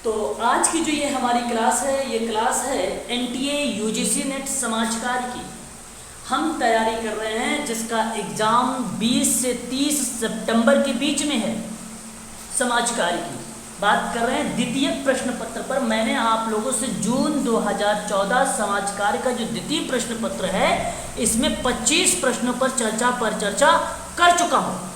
तो आज की जो ये हमारी क्लास है, ये क्लास है एनटीए यूजीसी नेट समाज कार्य की। हम तैयारी कर रहे हैं जिसका एग्ज़ाम 20 से 30 सितंबर के बीच में है। समाज कार्य की बात कर रहे हैं द्वितीय प्रश्न पत्र पर। मैंने आप लोगों से जून 2014 समाज कार्य का जो द्वितीय प्रश्न पत्र है, इसमें 25 प्रश्नों पर चर्चा कर चुका हूँ।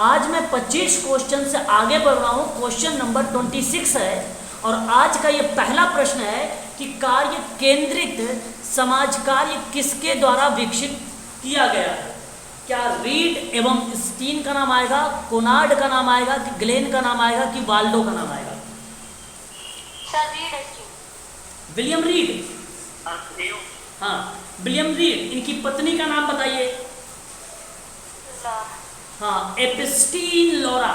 आज मैं 25 क्वेश्चन से आगे बढ़ रहा हूँ। क्वेश्चन नंबर 26 है और आज का ये पहला प्रश्न है कि कार्य केंद्रित समाज कार्य किसके द्वारा विकसित किया गया है। क्या रीड एवं स्टीन का नाम आएगा, कोनार्ड का नाम आएगा, कि ग्लेन का नाम आएगा, कि वाल्डो का नाम आएगा? Sir read. William read. हाँ, विलियम रीड। इनकी पत्नी का नाम बताइए। हाँ, एपिस्टीन लौरा।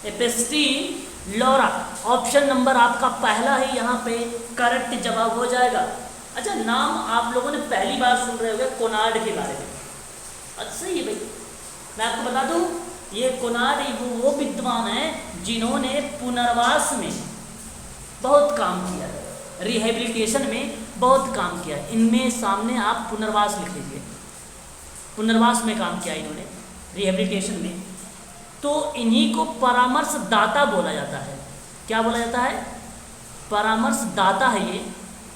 एपिस्टीन लौरा। ऑप्शन नंबर आपका पहला ही यहाँ पे करेक्ट जवाब हो जाएगा। अच्छा, नाम आप लोगों ने पहली बार सुन रहे होंगे कोनार्ड के बारे में। अच्छा ही है भाई, मैं आपको बता दूँ, ये कोनार्ड वो विद्वान हैं जिन्होंने पुनर्वास में बहुत काम किया, रिहेबिलिटेशन में बहुत काम किया। इनमें सामने आप पुनर्वास लिख लीजिए। पुनर्वास में काम किया इन्होंने, रिहेबिलिटेशन में। तो इन्हीं को परामर्शदाता बोला जाता है। क्या बोला जाता है? परामर्शदाता है ये।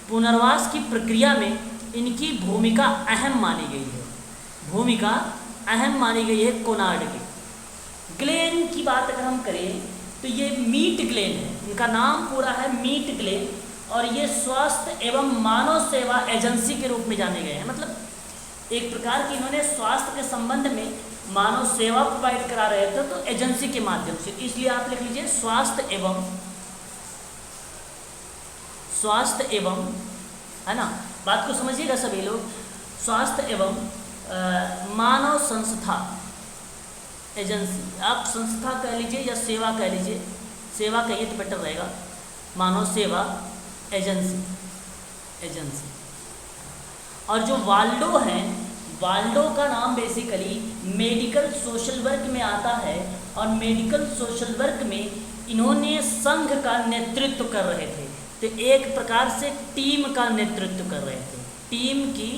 पुनर्वास की प्रक्रिया में इनकी भूमिका अहम मानी गई है। भूमिका अहम मानी गई है कोनार्ड की। ग्लेन की बात अगर हम करें तो ये मीट ग्लेन है। इनका नाम पूरा है मीट ग्लेन और ये स्वास्थ्य एवं मानव सेवा एजेंसी के रूप में जाने गए हैं। मतलब एक प्रकार की इन्होंने स्वास्थ्य के संबंध में मानव सेवा प्रोवाइड करा रहे थे, तो एजेंसी के माध्यम से। इसलिए आप लिख लीजिए स्वास्थ्य एवं, है ना, बात को समझिएगा सभी लोग। स्वास्थ्य एवं मानव संस्था एजेंसी, आप संस्था कह लीजिए या सेवा कह लीजिए। सेवा कहिए तो बेटर रहेगा। मानव सेवा एजेंसी। और जो वाल्डो हैं, वाल्डो का नाम बेसिकली मेडिकल सोशल वर्क में आता है और मेडिकल सोशल वर्क में इन्होंने संघ का नेतृत्व कर रहे थे। तो एक प्रकार से टीम का नेतृत्व कर रहे थे, टीम की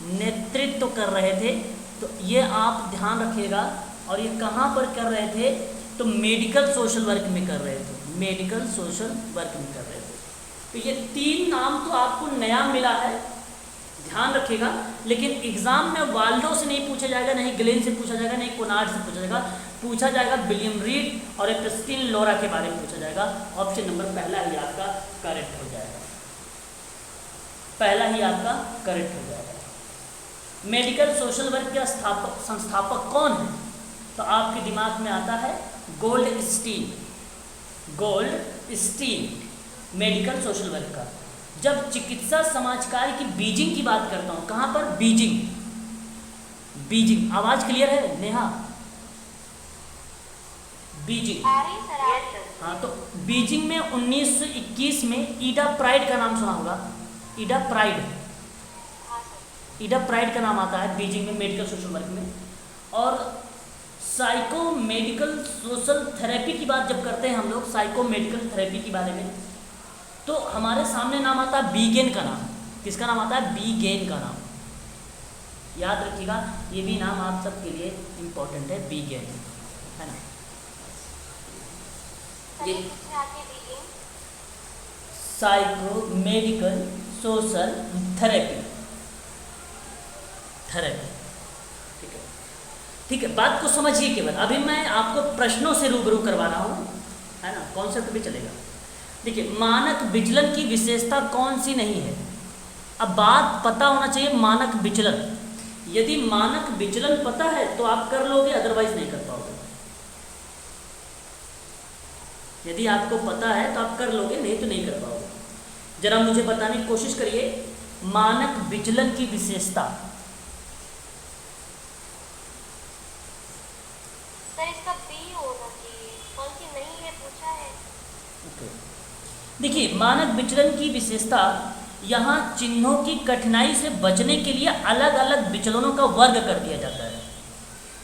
नेतृत्व कर रहे थे। तो ये आप ध्यान रखिएगा। और ये कहाँ पर कर रहे थे? तो मेडिकल सोशल वर्क में कर रहे थे। मेडिकल सोशल वर्क में कर रहे थे। तो ये तीन नाम तो आपको नया मिला है, ध्यान रखिएगा। लेकिन एग्जाम में वाल्डो से नहीं पूछा जाएगा, नहीं ग्लेन से पूछा जाएगा, नहीं कोनार्ड से पूछा जाएगा। पूछा जाएगा विलियम रीड और एपिस्टीन लौरा के बारे में पूछा जाएगा। ऑप्शन नंबर पहला ही आपका करेक्ट हो जाएगा। पहला ही आपका करेक्ट हो जाएगा। मेडिकल सोशल वर्क के संस्थापक कौन है? तो आपके दिमाग में आता है Goldstein, medical social work का। जब चिकित्सा समाज कार्य की बीजिंग की बात करता हूँ, कहाँ पर? बीजिंग। आवाज क्लियर है नेहा? बीजिंग। हाँ, तो बीजिंग में 1921 में ईडा प्राइड का नाम सुना होगा। ईडा प्राइड का नाम आता है बीजिंग में, मेडिकल सोशल वर्क में। और साइको मेडिकल सोशल थेरेपी की बात जब करते हैं हम लोग, साइको मेडिकल थेरेपी के बारे में, तो हमारे सामने नाम आता है बीगेन का नाम। किसका नाम आता है? बीगेन का नाम। याद रखिएगा, ये भी नाम आप सबके लिए इम्पोर्टेंट है, बीगेन, है ना। ये साइको मेडिकल सोशल थेरेपी। ठीक है, बात को समझिए केवल। अभी मैं आपको प्रश्नों से रूबरू करवा रहा हूँ, है ना, कॉन्सेप्ट भी चलेगा। देखिए, मानक विचलन की विशेषता कौन सी नहीं है? अब बात पता होना चाहिए मानक विचलन। यदि मानक विचलन पता है तो आप कर लोगे, अदरवाइज नहीं कर पाओगे। यदि आपको पता है तो आप कर लोगे, नहीं तो नहीं कर पाओगे। जरा मुझे बताने की कोशिश करिए मानक विचलन की विशेषता। सर इसका बी होना चाहिए, कौन सी नहीं है पूछा है। देखिए, मानक विचलन की विशेषता, यहाँ चिन्हों की कठिनाई से बचने के लिए अलग अलग विचलनों का वर्ग कर दिया जाता है।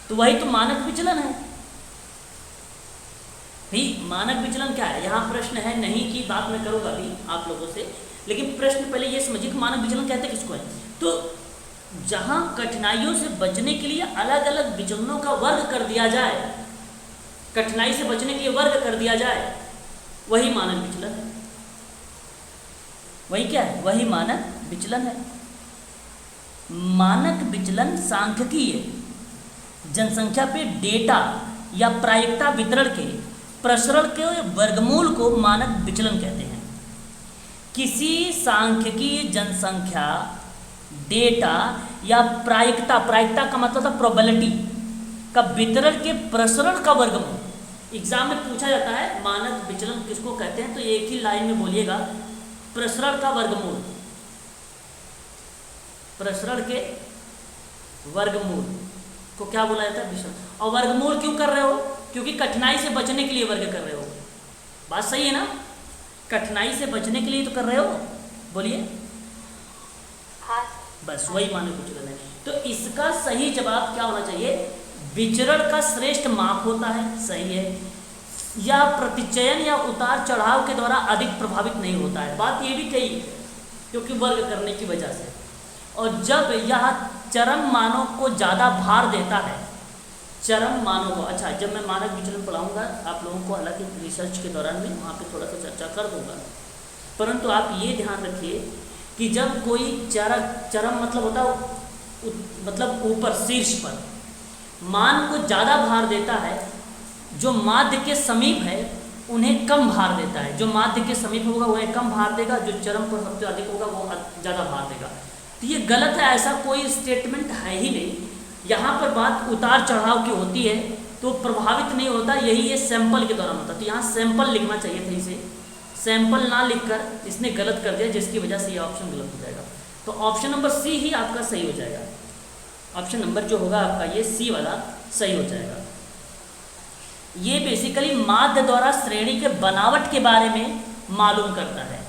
तो वही तो मानक विचलन है। भी मानक विचलन क्या है, यहाँ प्रश्न है नहीं की बात मैं करूँगा अभी आप लोगों से, लेकिन प्रश्न पहले ये समझिए कि मानक विचलन कहते किसको है। तो जहाँ कठिनाइयों से बचने के लिए अलग अलग विचलनों का वर्ग कर दिया जाए, कठिनाई से बचने के लिए वर्ग कर दिया जाए, वही मानक विचलन है। वही क्या है, वही मानक विचलन है। मानक विचलन सांख्यिकीय जनसंख्या पे डेटा या प्रायिकता वितरण के प्रसरण के वर्गमूल को मानक विचलन कहते हैं। किसी सांख्यिकीय जनसंख्या डेटा या प्रायिकता का मतलब था प्रोबेबिलिटी का वितरण के प्रसरण का वर्गमूल। एग्जाम में पूछा जाता है मानक विचलन किसको कहते हैं, तो एक ही लाइन में बोलिएगा, प्रसरण का वर्गमूल, प्रसरण के वर्गमूल को क्या बोला जाता है, विचलन। और वर्गमूल क्यों कर रहे हो, क्योंकि कठिनाई से बचने के लिए वर्ग कर रहे हो। बात सही है ना, कठिनाई से बचने के लिए तो कर रहे हो, बोलिए। हाँ। बस वही मानक विचलन है। तो इसका सही जवाब क्या होना चाहिए, विचरण का श्रेष्ठ माप होता है, सही है, या प्रतिचयन या उतार चढ़ाव के द्वारा अधिक प्रभावित नहीं होता है, बात ये भी कही, क्योंकि वर्ग करने की वजह से। और जब यह चरम मानों को ज़्यादा भार देता है, चरम मानों को, अच्छा जब मैं मानक विचलन पढ़ाऊंगा आप लोगों को, हालांकि रिसर्च के दौरान में वहाँ पे थोड़ा सा चर्चा कर दूंगा, परंतु आप ये ध्यान रखिए कि जब कोई चरम मतलब होता है मतलब ऊपर शीर्ष पर मान को ज़्यादा भार देता है, जो माध्य के समीप है उन्हें कम भार देता है, जो माध्य के समीप होगा वह कम भार देगा, जो चरम पर सबसे अधिक होगा वो ज़्यादा भार देगा। तो ये गलत है, ऐसा कोई स्टेटमेंट है ही नहीं। यहाँ पर बात उतार चढ़ाव की होती है तो प्रभावित नहीं होता, यही ये सैंपल के दौरान होता। तो यहाँ सैंपल लिखना चाहिए था, इसे सैंपल ना लिखकर इसने गलत कर दिया, जिसकी वजह से ये ऑप्शन गलत हो जाएगा। तो ऑप्शन नंबर सी ही आपका सही हो जाएगा, ऑप्शन नंबर जो होगा आपका ये सी वाला सही हो जाएगा। ये बेसिकली माध्य द्वारा श्रेणी के बनावट के बारे में मालूम करता है।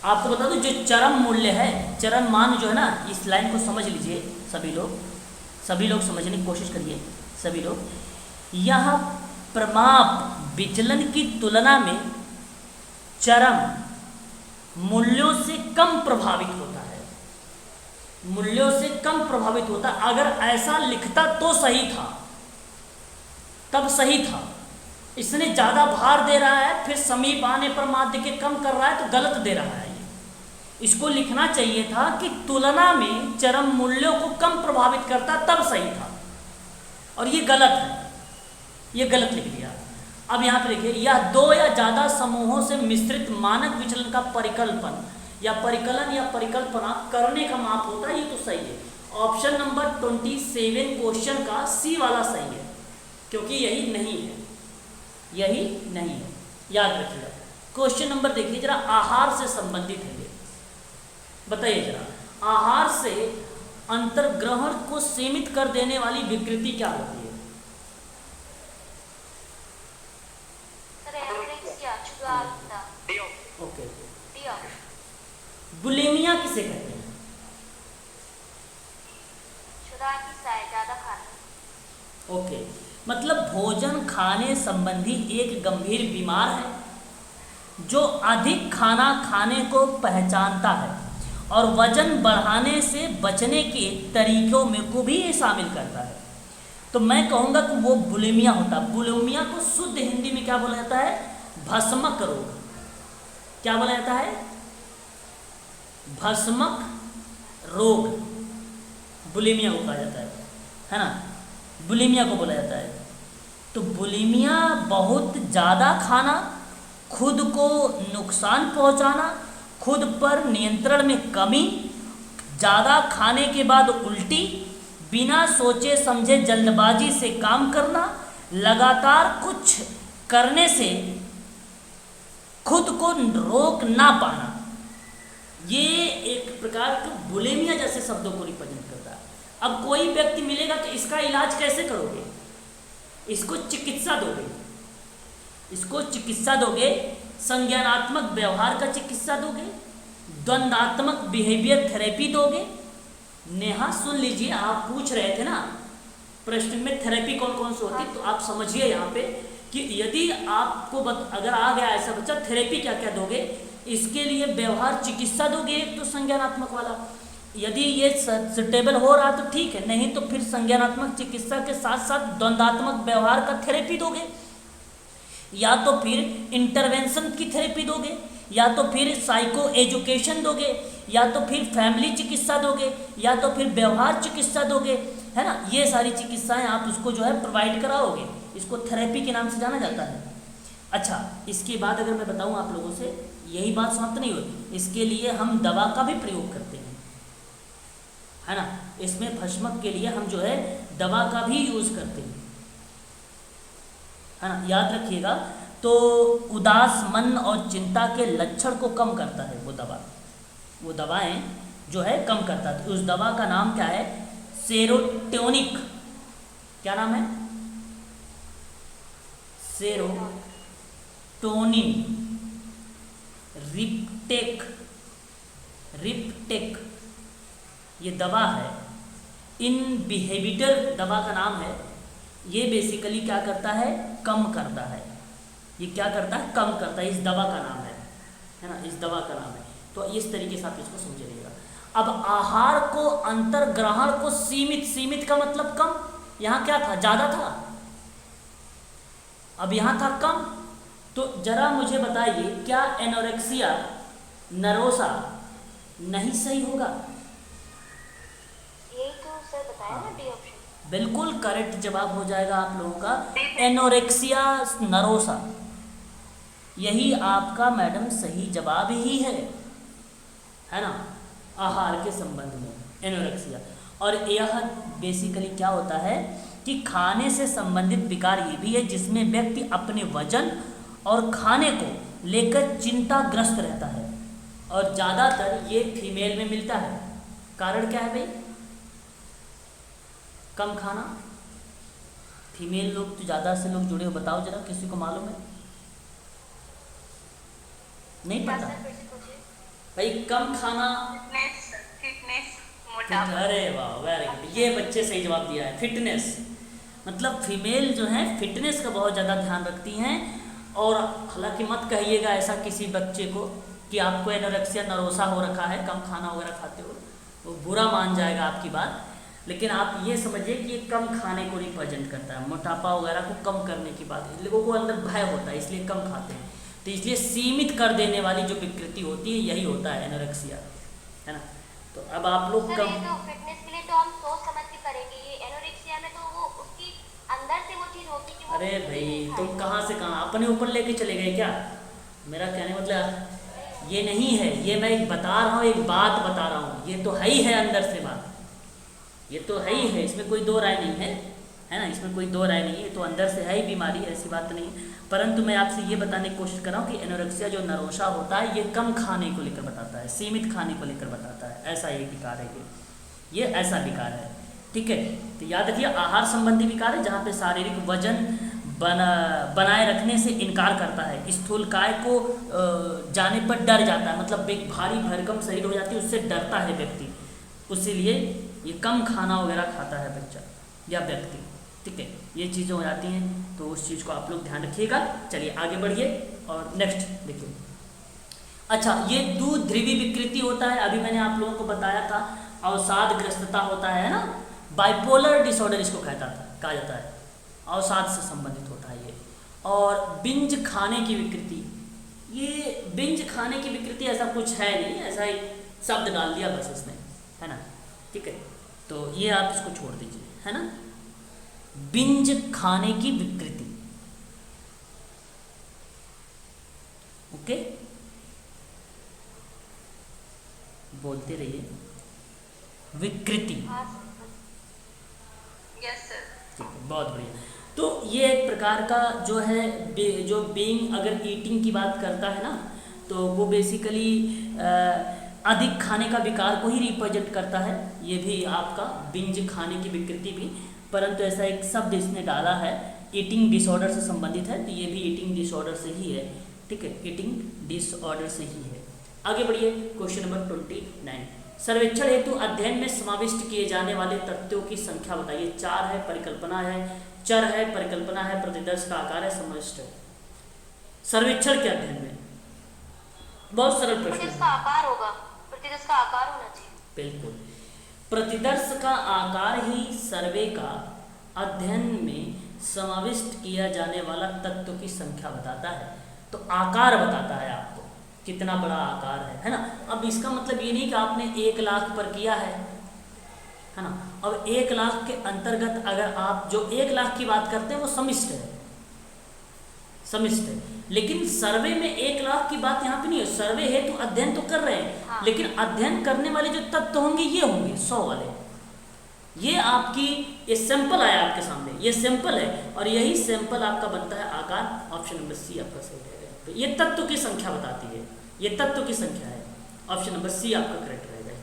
आपको बता दूं, जो चरम मूल्य है, चरम मान जो है ना, इस लाइन को समझ लीजिए सभी लोग समझने की कोशिश करिए सभी लोग। यह प्रमाप विचलन की तुलना में चरम मूल्यों से कम प्रभावित होता है, मूल्यों से कम प्रभावित होता। अगर ऐसा लिखता तो सही था, तब सही था। इसने ज़्यादा भार दे रहा है, फिर समीप आने पर माध्य के कम कर रहा है, तो गलत दे रहा है। इसको लिखना चाहिए था कि तुलना में चरम मूल्यों को कम प्रभावित करता, तब सही था, और ये गलत है, ये गलत लिख दिया। अब यहाँ पे देखिए, यह दो या ज़्यादा समूहों से मिश्रित मानक विचलन का परिकल्पन या परिकलन या परिकल्पना करने का माप होता है, ये तो सही है। ऑप्शन नंबर 27 क्वेश्चन का सी वाला सही है, क्योंकि यही नहीं है, यही नहीं है, याद रखिएगा। क्वेश्चन नंबर देखिए जरा, आहार से संबंधित है, बताइए जरा, आहार से अंतर्ग्रहण को सीमित कर देने वाली विकृति क्या होती है? ओके, बुलिमिया किसे कहते हैं? ज्यादा खाना। ओके, मतलब भोजन खाने संबंधी एक गंभीर बीमार है जो अधिक खाना खाने को पहचानता है और वजन बढ़ाने से बचने के तरीकों में को भी ये शामिल करता है। तो मैं कहूँगा कि वो बुलिमिया होता है। बुलिमिया को शुद्ध हिंदी में क्या बोला जाता है? भस्मक रोग। क्या बोला जाता है? भस्मक रोग बुलिमिया को कहा जाता है ना, बुलिमिया को बोला जाता है। तो बुलिमिया बहुत ज़्यादा खाना, खुद को नुकसान पहुंचाना, खुद पर नियंत्रण में कमी, ज़्यादा खाने के बाद उल्टी, बिना सोचे समझे जल्दबाजी से काम करना, लगातार कुछ करने से खुद को रोक ना पाना, ये एक प्रकार का बुलिमिया जैसे शब्दों को रिप्रेजेंट करता है। अब कोई व्यक्ति मिलेगा तो इसका इलाज कैसे करोगे? इसको चिकित्सा दोगे, इसको चिकित्सा दोगे, संज्ञानात्मक व्यवहार का चिकित्सा दोगे, द्वंद्वात्मक बिहेवियर थेरेपी दोगे। नेहा सुन लीजिए, आप पूछ रहे थे ना प्रश्न में थेरेपी कौन कौन सी होती, तो आप समझिए यहाँ पे कि यदि आपको अगर आ गया ऐसा बच्चा, थेरेपी क्या क्या दोगे, इसके लिए व्यवहार चिकित्सा दोगे एक तो संज्ञानात्मक वाला, यदि ये सुटेबल हो रहा तो ठीक है, नहीं तो फिर संज्ञानात्मक चिकित्सा के साथ साथ द्वंद्वात्मक व्यवहार का थेरेपी दोगे, या तो फिर इंटरवेंशन की थेरेपी दोगे, या तो फिर साइको एजुकेशन दोगे, या तो फिर फैमिली चिकित्सा दोगे, या तो फिर व्यवहार चिकित्सा दोगे, है ना। ये सारी चिकित्साएं आप उसको जो है प्रोवाइड कराओगे, इसको थेरेपी के नाम से जाना जाता है। अच्छा, इसके बाद अगर मैं बताऊं आप लोगों से, यही बात समाप्त नहीं होती, इसके लिए हम दवा का भी प्रयोग करते हैं, है ना। इसमें भस्मक के लिए हम जो है दवा का भी यूज़ करते हैं, है ना, याद रखिएगा। तो उदास मन और चिंता के लक्षण को कम करता है वो दवा, वो दवाएं जो है कम करता है। तो उस दवा का नाम क्या है, सेरोटोनिक, क्या नाम है, सेरोटोनिन, रिप्टेक ये दवा है, इनहिबिटर दवा का नाम है। ये बेसिकली क्या करता है, कम करता है, ये क्या करता है, कम करता है, इस दवा का नाम है ना, इस दवा का नाम है। तो इस तरीके से आप इसको समझिएगा। अब आहार को अंतर्ग्रहण को सीमित, सीमित का मतलब कम, यहाँ क्या था, ज़्यादा था, अब यहाँ था कम। तो जरा मुझे बताइए, क्या एनोरेक्सिया नरोसा नहीं सही होगा? यही तो सर बताया ना, डी ऑप्शन बिल्कुल करेक्ट जवाब हो जाएगा आप लोगों का, एनोरेक्सिया नरोसा, यही आपका मैडम सही जवाब ही है ना, आहार के संबंध में एनोरेक्सिया। और यह बेसिकली क्या होता है कि खाने से संबंधित विकार ये भी है जिसमें व्यक्ति अपने वजन और खाने को लेकर चिंताग्रस्त रहता है, और ज़्यादातर ये फीमेल में मिलता है। कारण क्या है भाई, कम खाना, फीमेल लोग तो ज़्यादा से लोग जुड़े हो, बताओ जरा, किसी को मालूम है? नहीं पता भाई, कम खाना, फिटनेस, अरे वाह वेरी गुड, ये बच्चे सही जवाब दिया है, फिटनेस। मतलब फीमेल जो है फिटनेस का बहुत ज़्यादा ध्यान रखती हैं। और हालांकि मत कहिएगा ऐसा किसी बच्चे को कि आपको एनोरेक्सिया नरोसा हो रखा है, कम खाना वगैरह खाते हो, वो बुरा मान जाएगा आपकी बात। लेकिन आप ये समझिए कि ये कम खाने को रिप्रेजेंट करता है, मोटापा वगैरह को कम करने की बात। लोगों को अंदर भय होता है इसलिए कम खाते हैं, तो इसलिए सीमित कर देने वाली जो विकृति होती है यही होता है एनोरेक्सिया, है ना। तो अब आप लोग सर, कम, ये तो फिटनेस के लिए तो हम सोच समझ के करेंगे, ये एनोरेक्सिया में तो वो उसकी अंदर से वो चीज होती है कि वो अरे भाई तुम कहाँ से कहाँ अपने ऊपर लेके चले गए क्या? मेरा कहने मतलब ये नहीं है, ये मैं एक बता रहा हूँ, एक बात बता रहा हूँ, ये तो है ही है अंदर से बात, ये तो है ही है, इसमें कोई दो राय नहीं है ना, इसमें कोई दो राय नहीं है, ये तो अंदर से है ही बीमारी, ऐसी बात नहीं है। परंतु मैं आपसे ये बताने की कोशिश कर रहा हूँ कि एनोरेक्सिया जो नरोसा होता है ये कम खाने को लेकर बताता है, सीमित खाने को लेकर बताता है, ऐसा ये विकार है, ये ऐसा विकार है, ठीक है। तो याद रखिए, आहार संबंधी विकार है जहाँ पे शारीरिक वजन बनाए रखने से इनकार करता है, स्थूलकाय को जाने पर डर जाता है, मतलब एक भारी भरकम शरीर हो जाती है, उससे डरता है व्यक्ति, उसीलिए ये कम खाना वगैरह खाता है बच्चा या व्यक्ति, ठीक है। ये चीज़ें हो जाती हैं, तो उस चीज़ को आप लोग ध्यान रखिएगा। चलिए आगे बढ़िए और नेक्स्ट देखिए। अच्छा, ये द्विध्रुवी विकृति होता है, अभी मैंने आप लोगों को बताया था, अवसादग्रस्तता होता है ना, बाइपोलर डिसऑर्डर इसको कहा जाता है, अवसाद से संबंधित होता है ये। और बिंज खाने की विकृति, ये बिंज खाने की विकृति ऐसा कुछ है नहीं, ऐसा ही शब्द डाल दिया बस इसने, है ना, ठीक है। तो ये आप इसको छोड़ दीजिए, है ना, बिंज खाने की विकृति, ओके, बोलते रहिए, विकृति, यस सर, ठीक है, बहुत बढ़िया। तो ये एक प्रकार का जो है जो बीइंग अगर ईटिंग की बात करता है ना, तो वो बेसिकली अधिक खाने का विकार को ही रिप्रेजेंट करता है, ये भी आपका बिंज खाने की विकृति भी, परंतु ऐसा एक शब्द इसने डाला है, ईटिंग डिसऑर्डर से संबंधित है, तो ये भी ईटिंग डिसऑर्डर से ही है, ठीक है, ईटिंग डिसऑर्डर से ही है। आगे बढ़िए, क्वेश्चन नंबर 29, सर्वेक्षण हेतु अध्ययन में समाविष्ट किए जाने वाले तथ्यों की संख्या बताइए। 4 है, परिकल्पना है, चर है, परिकल्पना है, प्रतिदर्श का आकार है, समष्ट है। सर्वेक्षण के अध्ययन में बहुत सरल प्रश्न प्रतिदर्श है। का आकार होगा, प्रतिदर्श का आकार होना चाहिए। बिल्कुल, प्रतिदर्श का आकार ही सर्वे का अध्ययन में समाविष्ट किया जाने वाला तत्व की संख्या बताता है। तो आकार बताता है आपको कितना बड़ा आकार है ना। अब इसका मतलब ये नहीं कि आपने 1 लाख पर किया है ना। अब 1 लाख के अंतर्गत अगर आप जो 1 लाख की बात करते हैं वो समिष्ट है, समिष्ट है। लेकिन सर्वे में 1 लाख की बात यहाँ पे नहीं है। सर्वे है तो अध्ययन तो कर रहे हैं, हाँ। लेकिन अध्ययन करने वाले जो तत्व होंगे ये होंगे 100 वाले। ये आपकी ये सैंपल आया आपके सामने, ये सैंपल है और यही सैंपल आपका बनता है आकार। ऑप्शन नंबर सी आपका सही रहेगा। तो ये तत्व की संख्या बताती है, ये तत्व की संख्या है। ऑप्शन नंबर सी आपका करेक्ट रहेगा,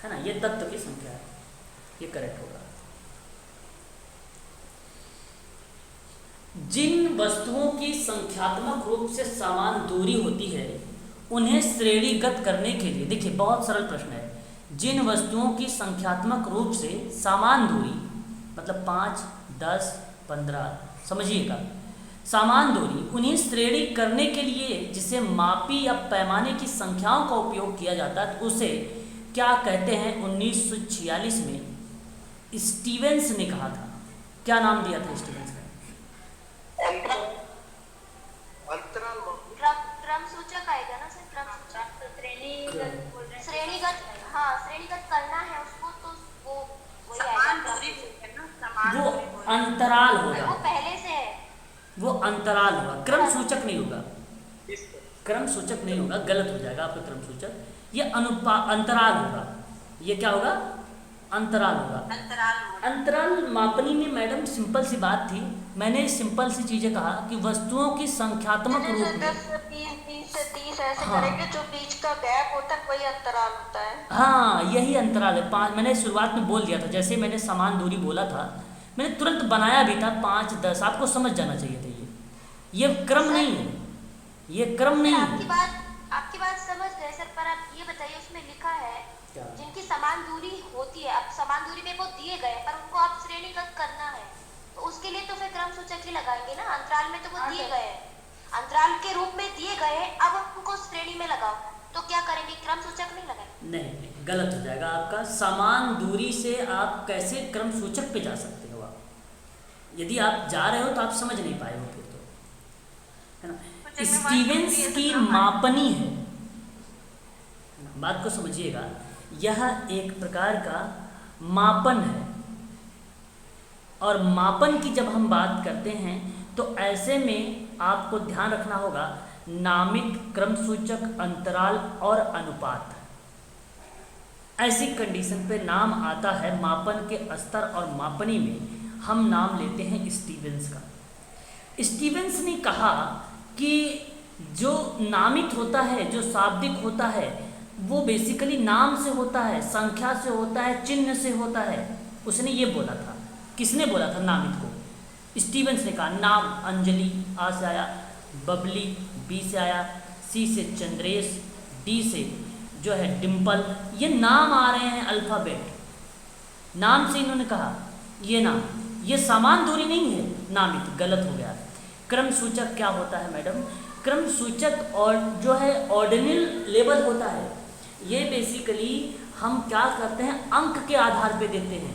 है ना। ये तत्व की संख्या है, ये करेक्ट होगा। जिन वस्तुओं की संख्यात्मक रूप से समान दूरी होती है उन्हें श्रेणीगत करने के लिए, देखिए बहुत सरल प्रश्न है। जिन वस्तुओं की संख्यात्मक रूप से समान दूरी मतलब 5, 10, 15, समझिएगा समान दूरी, उन्हें श्रेणी करने के लिए जिसे मापी या पैमाने की संख्याओं का उपयोग किया जाता है तो उसे क्या कहते हैं। 1946 में स्टीवेंस ने कहा था। क्या नाम दिया था स्टीवेंस का? अंतराल क्रम सूचक आएगा ना सर, क्रम सूचक श्रेणीगत। हाँ, श्रेणीगत करना है उसको तो वो समान दूरी है ना, समान वो दूरी बोले। अंतराल वो होगा, पहले से है। वो अंतराल होगा, क्रम सूचक नहीं होगा। इस क्रम सूचक नहीं होगा, गलत हो जाएगा आपका क्रम सूचक। ये अंतराल होगा। ये क्या होगा? अंतराल होगा। अंतराल होगा। अंतराल मापनी में मैडम सिंपल सी बात थी, मैंने सिंपल सी चीजें कहा कि वस्तुओं की संख्यात्मक रूप में 10 से 20 से 30 ऐसे हाँ। करेंगे, जो बीच का गैप होता है वही अंतराल होता है। हाँ, यही अंतराल है। 5 मैंने शुरुआत में बोल दिया था, जैसे मैंने समान दूरी बोला था मैंने तुरंत बनाया भी था 5, 10। आपको समझ जाना चाहिए था ये क्रम नहीं है, ये क्रम नहीं आपकी है। आपकी बात समझ गए सर, पर आप ये बताइए उसमें लिखा है क्या? जिनकी समान दूरी होती है। अब समान दूरी में वो दिए गए पर उनको आप श्रेणीगत करना है तो उसके लिए तो फिर क्रम सूचक ही लगाएंगे ना। अंतराल में तो वो दिए गए हैं, अंतराल के रूप में दिए गए हैं, अब उनको श्रेणी में लगाओ तो क्या करेंगे? क्रम सूचक नहीं लगाएंगे। नहीं, गलत हो जाएगा आपका। समान दूरी से आप कैसे क्रम सूचक पे जा सकते हो? आप यदि आप जा रहे हो तो आप समझ नहीं पाए हो फिर तो, है ना। स्टीवेंस की मापनी है, बात को समझिएगा। यह एक प्रकार का मापन है और मापन की जब हम बात करते हैं तो ऐसे में आपको ध्यान रखना होगा नामित, क्रम सूचक, अंतराल और अनुपात। ऐसी कंडीशन पे नाम आता है मापन के स्तर और मापनी में हम नाम लेते हैं स्टीवेंस का। स्टीवेंस ने कहा कि जो नामित होता है, जो शाब्दिक होता है, वो बेसिकली नाम से होता है, संख्या से होता है, चिन्ह से होता है। उसने ये बोला था। किसने बोला था नामित को? स्टीवेंस ने कहा। नाम अंजलि आ से आया, बबली बी से आया, सी से चंद्रेश, डी से जो है डिम्पल। ये नाम आ रहे हैं अल्फ़ाबेट, नाम से इन्होंने कहा ये नाम। ये समान दूरी नहीं है नामित, गलत हो गया। क्रम सूचक क्या होता है मैडम? क्रम सूचक और जो है ऑर्डिनल लेवल होता है। ये बेसिकली हम क्या करते हैं, अंक के आधार पे देते हैं,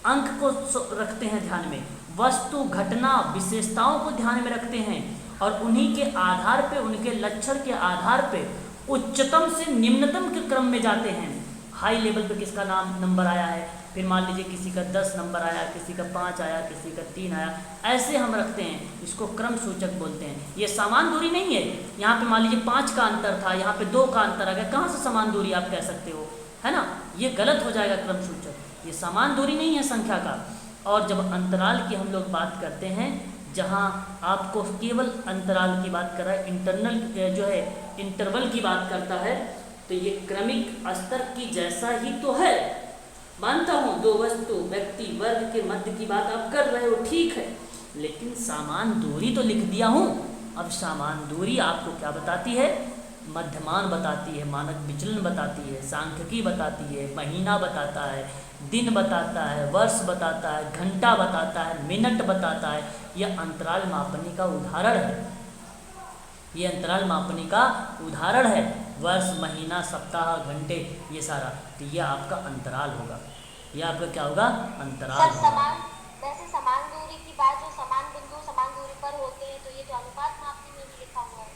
अंक को रखते हैं ध्यान में, वस्तु, घटना, विशेषताओं को ध्यान में रखते हैं और उन्हीं के आधार पे, उनके लक्षण के आधार पे उच्चतम से निम्नतम के क्रम में जाते हैं। हाई लेवल पे किसका नाम नंबर आया है, फिर मान लीजिए किसी का 10 नंबर आया, किसी का 5 आया, किसी का 3 आया, ऐसे हम रखते हैं। इसको क्रम सूचक बोलते हैं। ये समान दूरी नहीं है। यहाँ पे मान लीजिए 5 का अंतर था, यहाँ पे 2 का अंतर आ गया, कहाँ से समान दूरी आप कह सकते हो, है ना। ये गलत हो जाएगा क्रम सूचक, ये समान दूरी नहीं है संख्या का। और जब अंतराल की हम लोग बात करते हैं, जहाँ आपको केवल अंतराल की बात कर रहा है, इंटरनल जो है इंटरवल की बात करता है, तो ये क्रमिक स्तर की जैसा ही तो है। मानता हूँ 2 वस्तु, व्यक्ति, वर्ग के मध्य की बात आप कर रहे हो, ठीक है, लेकिन समान दूरी तो लिख दिया हूँ। अब समान दूरी आपको क्या बताती है? मध्यमान बताती है, मानक विचलन बताती है, सांख्यिकी बताती है, महीना बताता है, दिन बताता है, वर्ष बताता है, घंटा बताता है, मिनट बताता है। यह अंतराल मापने का उदाहरण है, ये अंतराल मापने का उदाहरण है। वर्ष, महीना, सप्ताह, घंटे, ये सारा, तो ये आपका अंतराल होगा, ये आपका क्या होगा, अंतराल सर होगा। समान, वैसे समान दूरी की बात, जो समान बिंदु समान दूरी पर होते हैं, तो ये तो अनुपात मापने में भी लिखा हुआ है।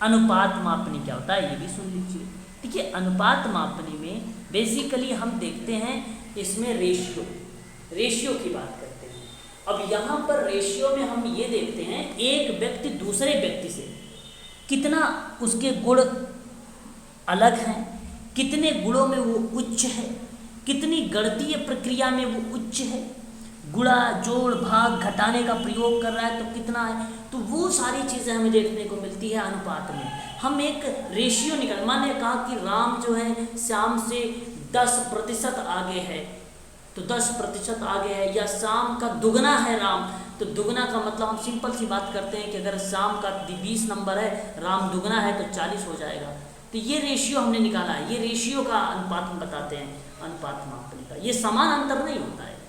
अनुपात मापनी क्या होता है ये भी सुन लीजिए। देखिए, अनुपात मापनी में बेसिकली हम देखते हैं इसमें रेशियो की बात करते हैं। अब यहाँ पर रेशियो में हम ये देखते हैं एक व्यक्ति दूसरे व्यक्ति से कितना उसके गुण अलग हैं, कितने गुणों में वो उच्च है, कितनी गणितीय प्रक्रिया में वो उच्च है, गुणा जोड़ भाग घटाने का प्रयोग कर रहा है तो कितना है, तो वो सारी चीज़ें हमें देखने को मिलती है अनुपात में। हम एक रेशियो निकाल, मैंने कहा कि राम जो है श्याम से 10% आगे है, तो 10% आगे है, या शाम का दुगना है राम, तो दुगना का मतलब हम सिंपल सी बात करते हैं कि अगर शाम का 20 नंबर है, राम दुगना है तो 40 हो जाएगा। तो ये रेशियो हमने निकाला है, ये रेशियो का अनुपात हम बताते हैं, अनुपात मापने का। ये समान अंतर नहीं होता है,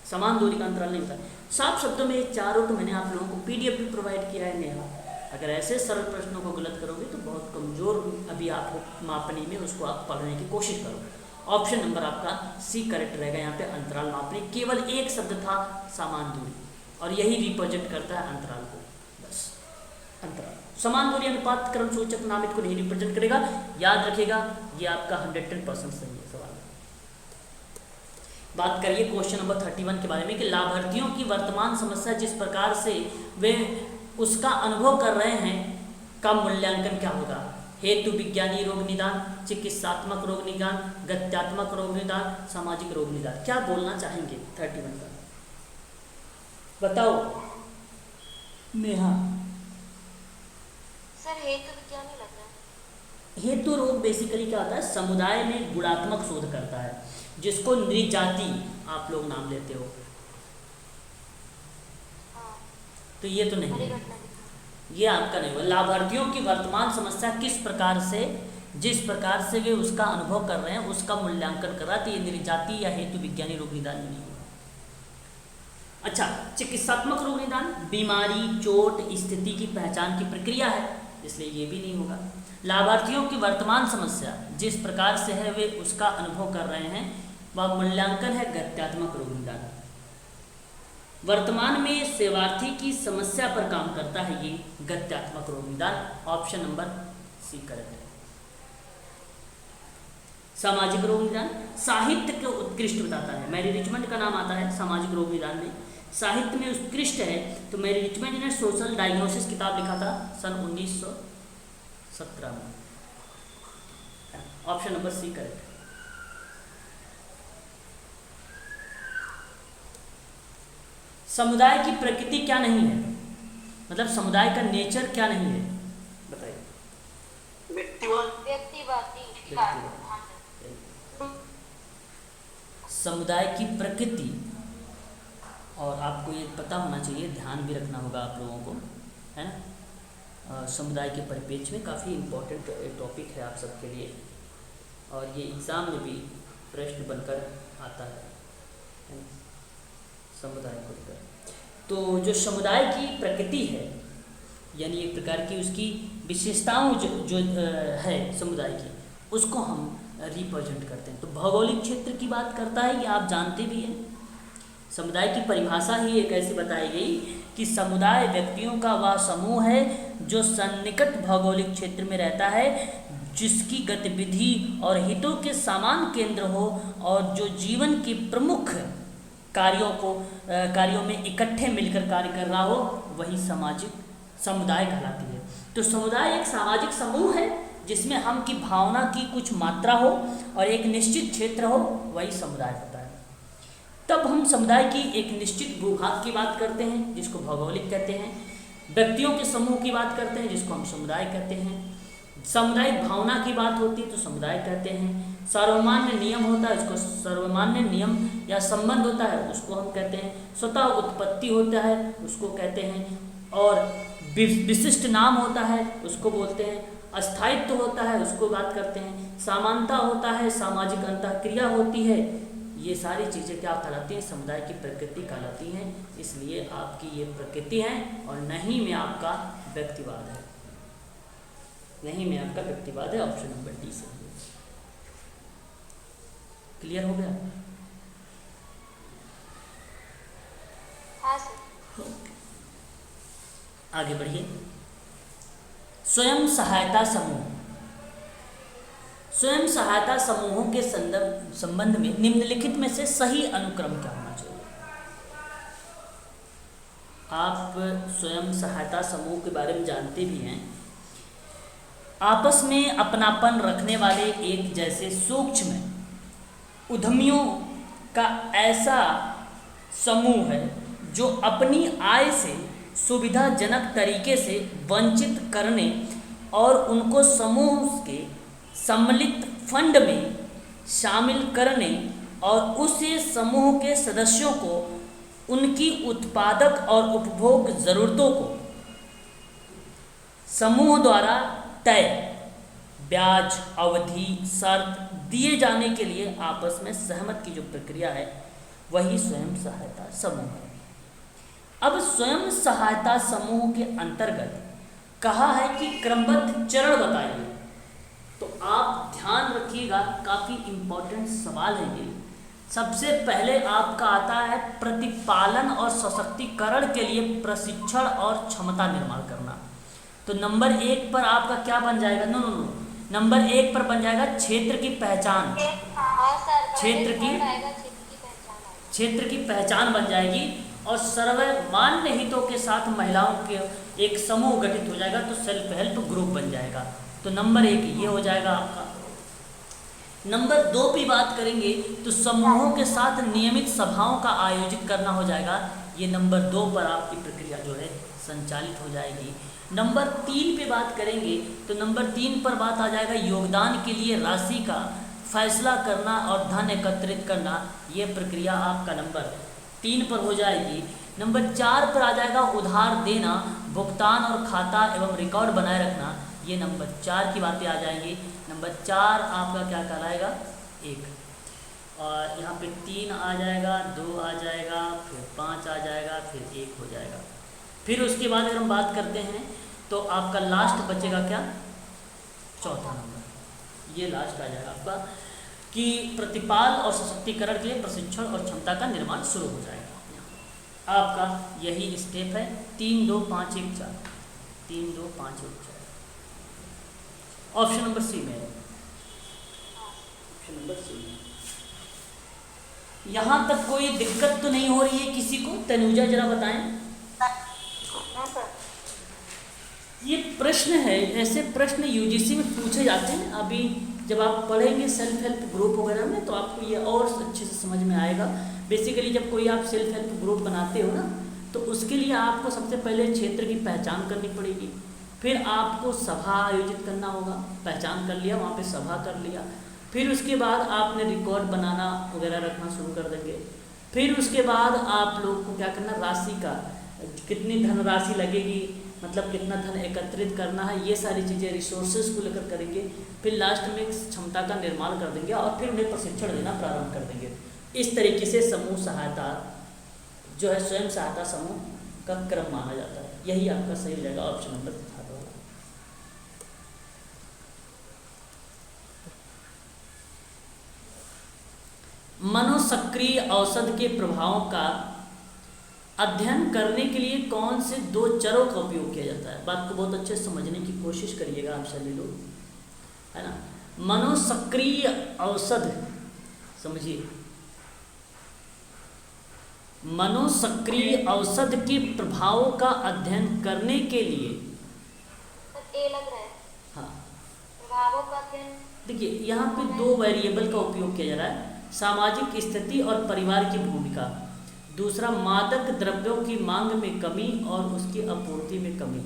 समान दूरी का अंतराल नहीं होता है। साफ शब्दों में ये चारों तो मैंने आप लोगों को PDF भी प्रोवाइड किया है नेहा। अगर ऐसे सरल प्रश्नों को गलत करोगे तो बहुत कमज़ोर अभी आपको मापने में उसको आप पढ़ने की कोशिश करो। ऑप्शन नंबर आपका C करेक्ट रहेगा। यहाँ पे अंतराल मापने केवल एक शब्द था, समान दूरी, और यही रिप्रेजेंट करता है अंतराल को। बस अंतराल, समान दूरी अनुपात क्रम सूचक नामित को नहीं रिप्रेजेंट करेगा, याद रखिएगा। ये आपका 110% सही है सवाल। बात करिए क्वेश्चन नंबर 31 के बारे में कि लाभार्थियों की वर्तमान समस्या जिस प्रकार से वे उसका अनुभव कर रहे हैं का मूल्यांकन क्या होगा। हेतु विज्ञानी रोग निदान, चिकित्सात्मक रोग निदान, गत्यात्मक रोग निदान, सामाजिक रोग निदान। क्या बोलना चाहेंगे 31 का, बताओ नेहा। सर हेतु विज्ञानी लग रहा है। हेतु रोग बेसिकली क्या होता है, समुदाय में गुणात्मक शोध करता है, जिसको नृजाति आप लोग नाम लेते हो। हाँ, तो ये तो नहीं बड़ी है, घटना दिखा। ये आपका नहीं हुआ। लाभार्थियों की वर्तमान समस्या किस प्रकार से, जिस प्रकार से वे उसका अनुभव कर रहे हैं उसका मूल्यांकन कर रहा है, तो ये नृजाति या हेतु विज्ञानी रोग निदान में नहीं होगा। अच्छा, चिकित्सात्मक रोग निदान बीमारी, चोट, स्थिति की पहचान की प्रक्रिया है, इसलिए ये भी नहीं होगा। लाभार्थियों की वर्तमान समस्या जिस प्रकार से है वे उसका अनुभव कर रहे हैं, वह मूल्यांकन है गत्यात्मक रोग निदान। वर्तमान में सेवार्थी की समस्या पर काम करता है, ये गत्यात्मक रोग निदान। ऑप्शन नंबर C करेक्ट है। सामाजिक रोग निदान साहित्य को उत्कृष्ट बताता है, मैरी रिचमंड का नाम आता है सामाजिक रोग निदान में। साहित्य में उत्कृष्ट है, तो मैरी रिचमंड ने सोशल डायग्नोसिस किताब लिखा था सन 1917 में। ऑप्शन नंबर C करेक्ट है। समुदाय की प्रकृति क्या नहीं है, मतलब समुदाय का नेचर क्या नहीं है, बताइए। व्यक्तिवादी। समुदाय की प्रकृति, और आपको ये पता होना चाहिए, ध्यान भी रखना होगा आप लोगों को, है ना। समुदाय के परिप्रेक्ष्य में काफ़ी इम्पोर्टेंट टॉपिक है आप सबके लिए, और ये एग्ज़ाम में भी प्रश्न बनकर आता है ना? समुदाय को लेकर, तो जो समुदाय की प्रकृति है, यानी एक प्रकार की उसकी विशेषताओं जो है समुदाय की, उसको हम रिप्रेजेंट करते हैं। तो भौगोलिक क्षेत्र की बात करता है, ये आप जानते भी हैं। समुदाय की परिभाषा ही एक ऐसी बताई गई कि समुदाय व्यक्तियों का वह समूह है जो सन्निकट भौगोलिक क्षेत्र में रहता है, जिसकी गतिविधि और हितों के समान केंद्र हो, और जो जीवन के प्रमुख कार्यों में इकट्ठे मिलकर कार्य कर रहा हो, वही समुदाय कहलाती है। तो समुदाय एक सामाजिक समूह है जिसमें हम की भावना की कुछ मात्रा हो और एक निश्चित क्षेत्र हो, वही समुदाय होता है। तब हम समुदाय की एक निश्चित भूभाग की बात करते हैं, जिसको भौगोलिक कहते हैं। व्यक्तियों के समूह की बात करते हैं, जिसको हम समुदाय कहते हैं। सामुदायिक भावना की बात होती है तो समुदाय कहते हैं। सर्वमान्य नियम होता है, उसको सर्वमान्य नियम या संबंध होता है, उसको हम कहते हैं। स्वतः उत्पत्ति होता है, उसको कहते हैं। और विशिष्ट नाम होता है, उसको बोलते हैं। अस्थायित्व होता है उसको बात करते हैं, समानता होता है, सामाजिक अंतःक्रिया होती है, ये सारी चीज़ें क्या कहलाती हैं, समुदाय की प्रकृति कहलाती हैं। इसलिए आपकी ये प्रकृति है और नहीं में आपका व्यक्तिवाद है, नहीं में आपका व्यक्तिवाद है। ऑप्शन नंबर डी सही है। क्लियर हो गया? हाँ सर। आगे बढ़िए। स्वयं सहायता समूह। स्वयं सहायता समूहों के संबंध में निम्नलिखित में से सही अनुक्रम क्या होना चाहिए? आप स्वयं सहायता समूह के बारे में जानते भी हैं, आपस में अपनापन रखने वाले एक जैसे सूक्ष्म उद्यमियों का ऐसा समूह है जो अपनी आय से सुविधाजनक तरीके से वंचित करने और उनको समूह के सम्मिलित फंड में शामिल करने और उसे समूह के सदस्यों को उनकी उत्पादक और उपभोग ज़रूरतों को समूह द्वारा तय ब्याज अवधि शर्त दिए जाने के लिए आपस में सहमत की जो प्रक्रिया है वही स्वयं सहायता समूह है। अब स्वयं सहायता समूह के अंतर्गत कहा है कि क्रमबद्ध चरण बताइए, तो आप ध्यान रखिएगा, काफ़ी इम्पोर्टेंट सवाल है ये। सबसे पहले आपका आता है प्रतिपालन और सशक्तिकरण के लिए प्रशिक्षण और क्षमता निर्माण करना। तो नंबर 1 पर आपका क्या बन जाएगा? नंबर 1 पर बन जाएगा क्षेत्र की पहचान। हाँ सर। क्षेत्र की पहचान बन जाएगी और सर्वमान्य हितों के साथ महिलाओं के एक समूह गठित हो जाएगा, तो सेल्फ हेल्प ग्रुप बन जाएगा। तो नंबर 1 ये हो जाएगा आपका। नंबर 2 की बात करेंगे तो समूहों के साथ नियमित सभाओं का आयोजित करना हो जाएगा। ये नंबर 2 पर आपकी प्रक्रिया जो है संचालित हो जाएगी। नंबर 3 पे बात करेंगे तो नंबर 3 पर बात आ जाएगा योगदान के लिए राशि का फैसला करना और धन एकत्रित करना। ये प्रक्रिया आपका नंबर 3 पर हो जाएगी। नंबर 4 पर आ जाएगा उधार देना, भुगतान और खाता एवं रिकॉर्ड बनाए रखना। ये नंबर 4 की बातें आ जाएंगी। नंबर 4 आपका क्या कहलाएगा? 1। और यहाँ पे 3 आ जाएगा, 2 आ जाएगा, फिर 5 आ जाएगा, फिर 1 हो जाएगा। फिर उसके बाद अगर हम बात करते हैं तो आपका लास्ट बचेगा क्या? 4था नंबर, ये लास्ट आ जाएगा आपका कि प्रतिपाल और सशक्तिकरण के लिए प्रशिक्षण और क्षमता का निर्माण शुरू हो जाएगा। आपका यही स्टेप है 3 2 5 1 4। 3 2 5 1 4 ऑप्शन नंबर सी में है। ऑप्शन नंबर सी में। यहाँ तक कोई दिक्कत तो नहीं हो रही है किसी को? तनुजा जरा बताएं। ये प्रश्न है, ऐसे प्रश्न यूजीसी में पूछे जाते हैं। अभी जब आप पढ़ेंगे सेल्फ हेल्प ग्रुप वगैरह में तो आपको ये और अच्छे से समझ में आएगा। बेसिकली जब कोई आप सेल्फ हेल्प ग्रुप बनाते हो ना तो उसके लिए आपको सबसे पहले क्षेत्र की पहचान करनी पड़ेगी, फिर आपको सभा आयोजित करना होगा। पहचान कर लिया, वहाँ पे सभा कर लिया, फिर उसके बाद आपने रिकॉर्ड बनाना वगैरह रखना शुरू कर देंगे। फिर उसके बाद आप लोग को क्या करना, राशि का कितनी धनराशि लगेगी, मतलब कितना धन एकत्रित करना है, ये सारी चीज़ें रिसोर्सेज को लेकर करेंगे। फिर लास्ट में क्षमता का निर्माण कर देंगे और फिर उन्हें प्रशिक्षण देना प्रारंभ कर देंगे। इस तरीके से समूह सहायता जो है स्वयं सहायता समूह का क्रम माना जाता है। यही आपका सही रहेगा ऑप्शन नंबर 7 वाला। मनोसक्रिय औषध के प्रभावों का अध्ययन करने के लिए कौन से 2 चरों का उपयोग किया जाता है? बात को बहुत अच्छे से समझने की कोशिश करिएगा आप सभी लोग, है ना। मनोसक्रिय औषध समझिए, मनोसक्रिय औषध के प्रभावों का अध्ययन करने के लिए ए लग रहा है। हाँ प्रभावों का अध्ययन, देखिए यहाँ पे 2 वेरिएबल का उपयोग किया जा रहा है, सामाजिक स्थिति और परिवार की भूमिका। दूसरा मादक द्रव्यों की मांग में कमी और उसकी आपूर्ति में कमी।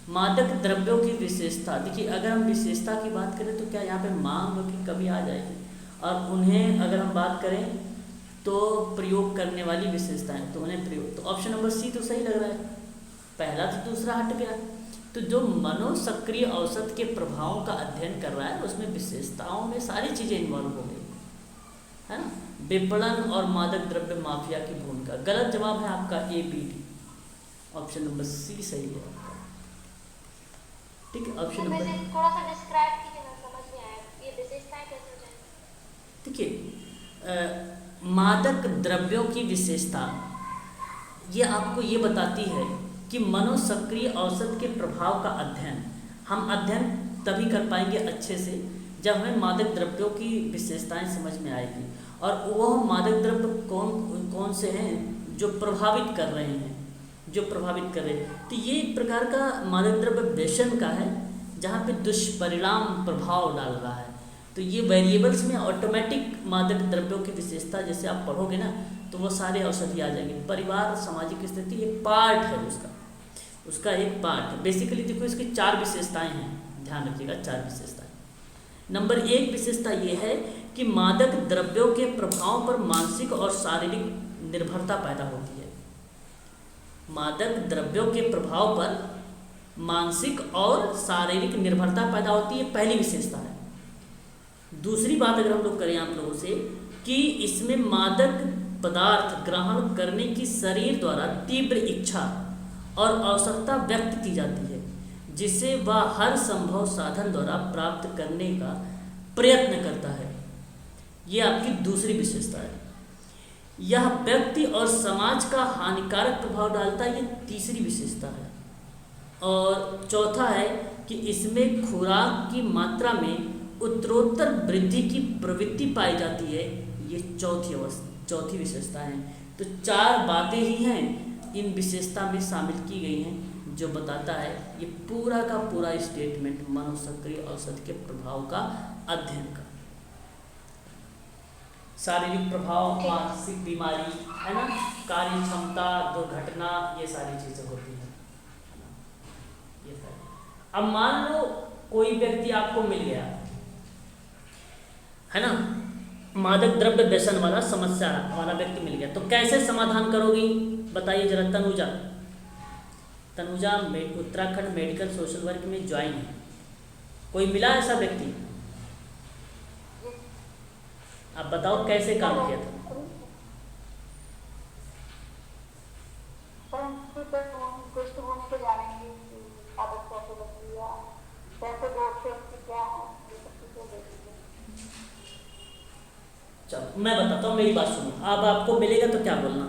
मादक द्रव्यों की विशेषता, देखिए अगर हम विशेषता की बात करें तो क्या यहाँ पे मांग की कमी आ जाएगी, और उन्हें अगर हम बात करें तो प्रयोग करने वाली विशेषताएं, तो उन्हें प्रयोग। तो ऑप्शन नंबर सी तो सही लग रहा है, पहला तो दूसरा हट गया। तो जो मनोसक्रिय औषध के प्रभावों का अध्ययन कर रहा है उसमें विशेषताओं में सारी चीज़ें इन्वॉल्व हो गई, है ना। विपणन और मादक द्रव्य माफिया की भूमिका, गलत जवाब है आपका A B D, option number C सही है आपका। ठीक है, ऑप्शन तो वैसे नंबर, थोड़ा सा डिस्क्राइब कीजिए ना, समझ में आया ये विशेषताएं कैसे हो जाएंगी। देखिए मादक द्रव्यों की विशेषता ये आपको ये बताती है कि मनोसक्रिय औषध के प्रभाव का अध्ययन, हम अध्ययन तभी कर पाएंगे अच्छे से जब हमें मादक द्रव्यों की विशेषताएं समझ में आएगी, और वह मादक द्रव्य कौन कौन से हैं जो प्रभावित कर रहे हैं, जो प्रभावित कर रहे हैं। तो ये एक प्रकार का मादक द्रव्य व्यसन का है जहाँ पे दुष्परिणाम प्रभाव डाल रहा है। तो ये वेरिएबल्स में ऑटोमेटिक मादक द्रव्यों की विशेषता जैसे आप पढ़ोगे ना तो वो सारे औषधि आ जाएंगे। परिवार सामाजिक स्थिति एक पार्ट है उसका एक पार्ट है। बेसिकली देखो इसकी 4 विशेषताएं हैं, ध्यान रखिएगा 4 विशेषताएं। नंबर 1 विशेषता ये है कि मादक द्रव्यों के प्रभाव पर मानसिक और शारीरिक निर्भरता पैदा होती है। मादक द्रव्यों के प्रभाव पर मानसिक और शारीरिक निर्भरता पैदा होती है, पहली विशेषता है। दूसरी बात अगर हम लोग करें आप लोगों से कि इसमें मादक पदार्थ ग्रहण करने की शरीर द्वारा तीव्र इच्छा और आवश्यकता व्यक्त की जाती है, जिसे वह हर संभव साधन द्वारा प्राप्त करने का प्रयत्न करता है। ये आपकी दूसरी विशेषता है। यह व्यक्ति और समाज का हानिकारक प्रभाव डालता है, ये तीसरी विशेषता है। और चौथा है कि इसमें खुराक की मात्रा में उत्तरोत्तर वृद्धि की प्रवृत्ति पाई जाती है, ये चौथी विशेषता है। तो 4 बातें ही हैं इन विशेषता में शामिल की गई हैं जो बताता है ये पूरा का पूरा स्टेटमेंट मनोसक्रिय औषध के प्रभाव का अध्ययन का। शारीरिक प्रभाव, मानसिक बीमारी, है ना, कार्य क्षमता, दुर्घटना, ये सारी चीजें होती हैं। ये सारी। अब मान लो कोई व्यक्ति आपको मिल गया, है ना, मादक द्रव्य व्यसन वाला समस्या वाला व्यक्ति मिल गया, तो कैसे समाधान करोगी बताइए जरा। Tanuja Uttarakhand medical social work में ज्वाइन है, कोई मिला ऐसा व्यक्ति? आप बताओ कैसे काम किया था। चलो मैं बताता हूँ, मेरी बात सुनो। अब आपको मिलेगा तो क्या बोलना।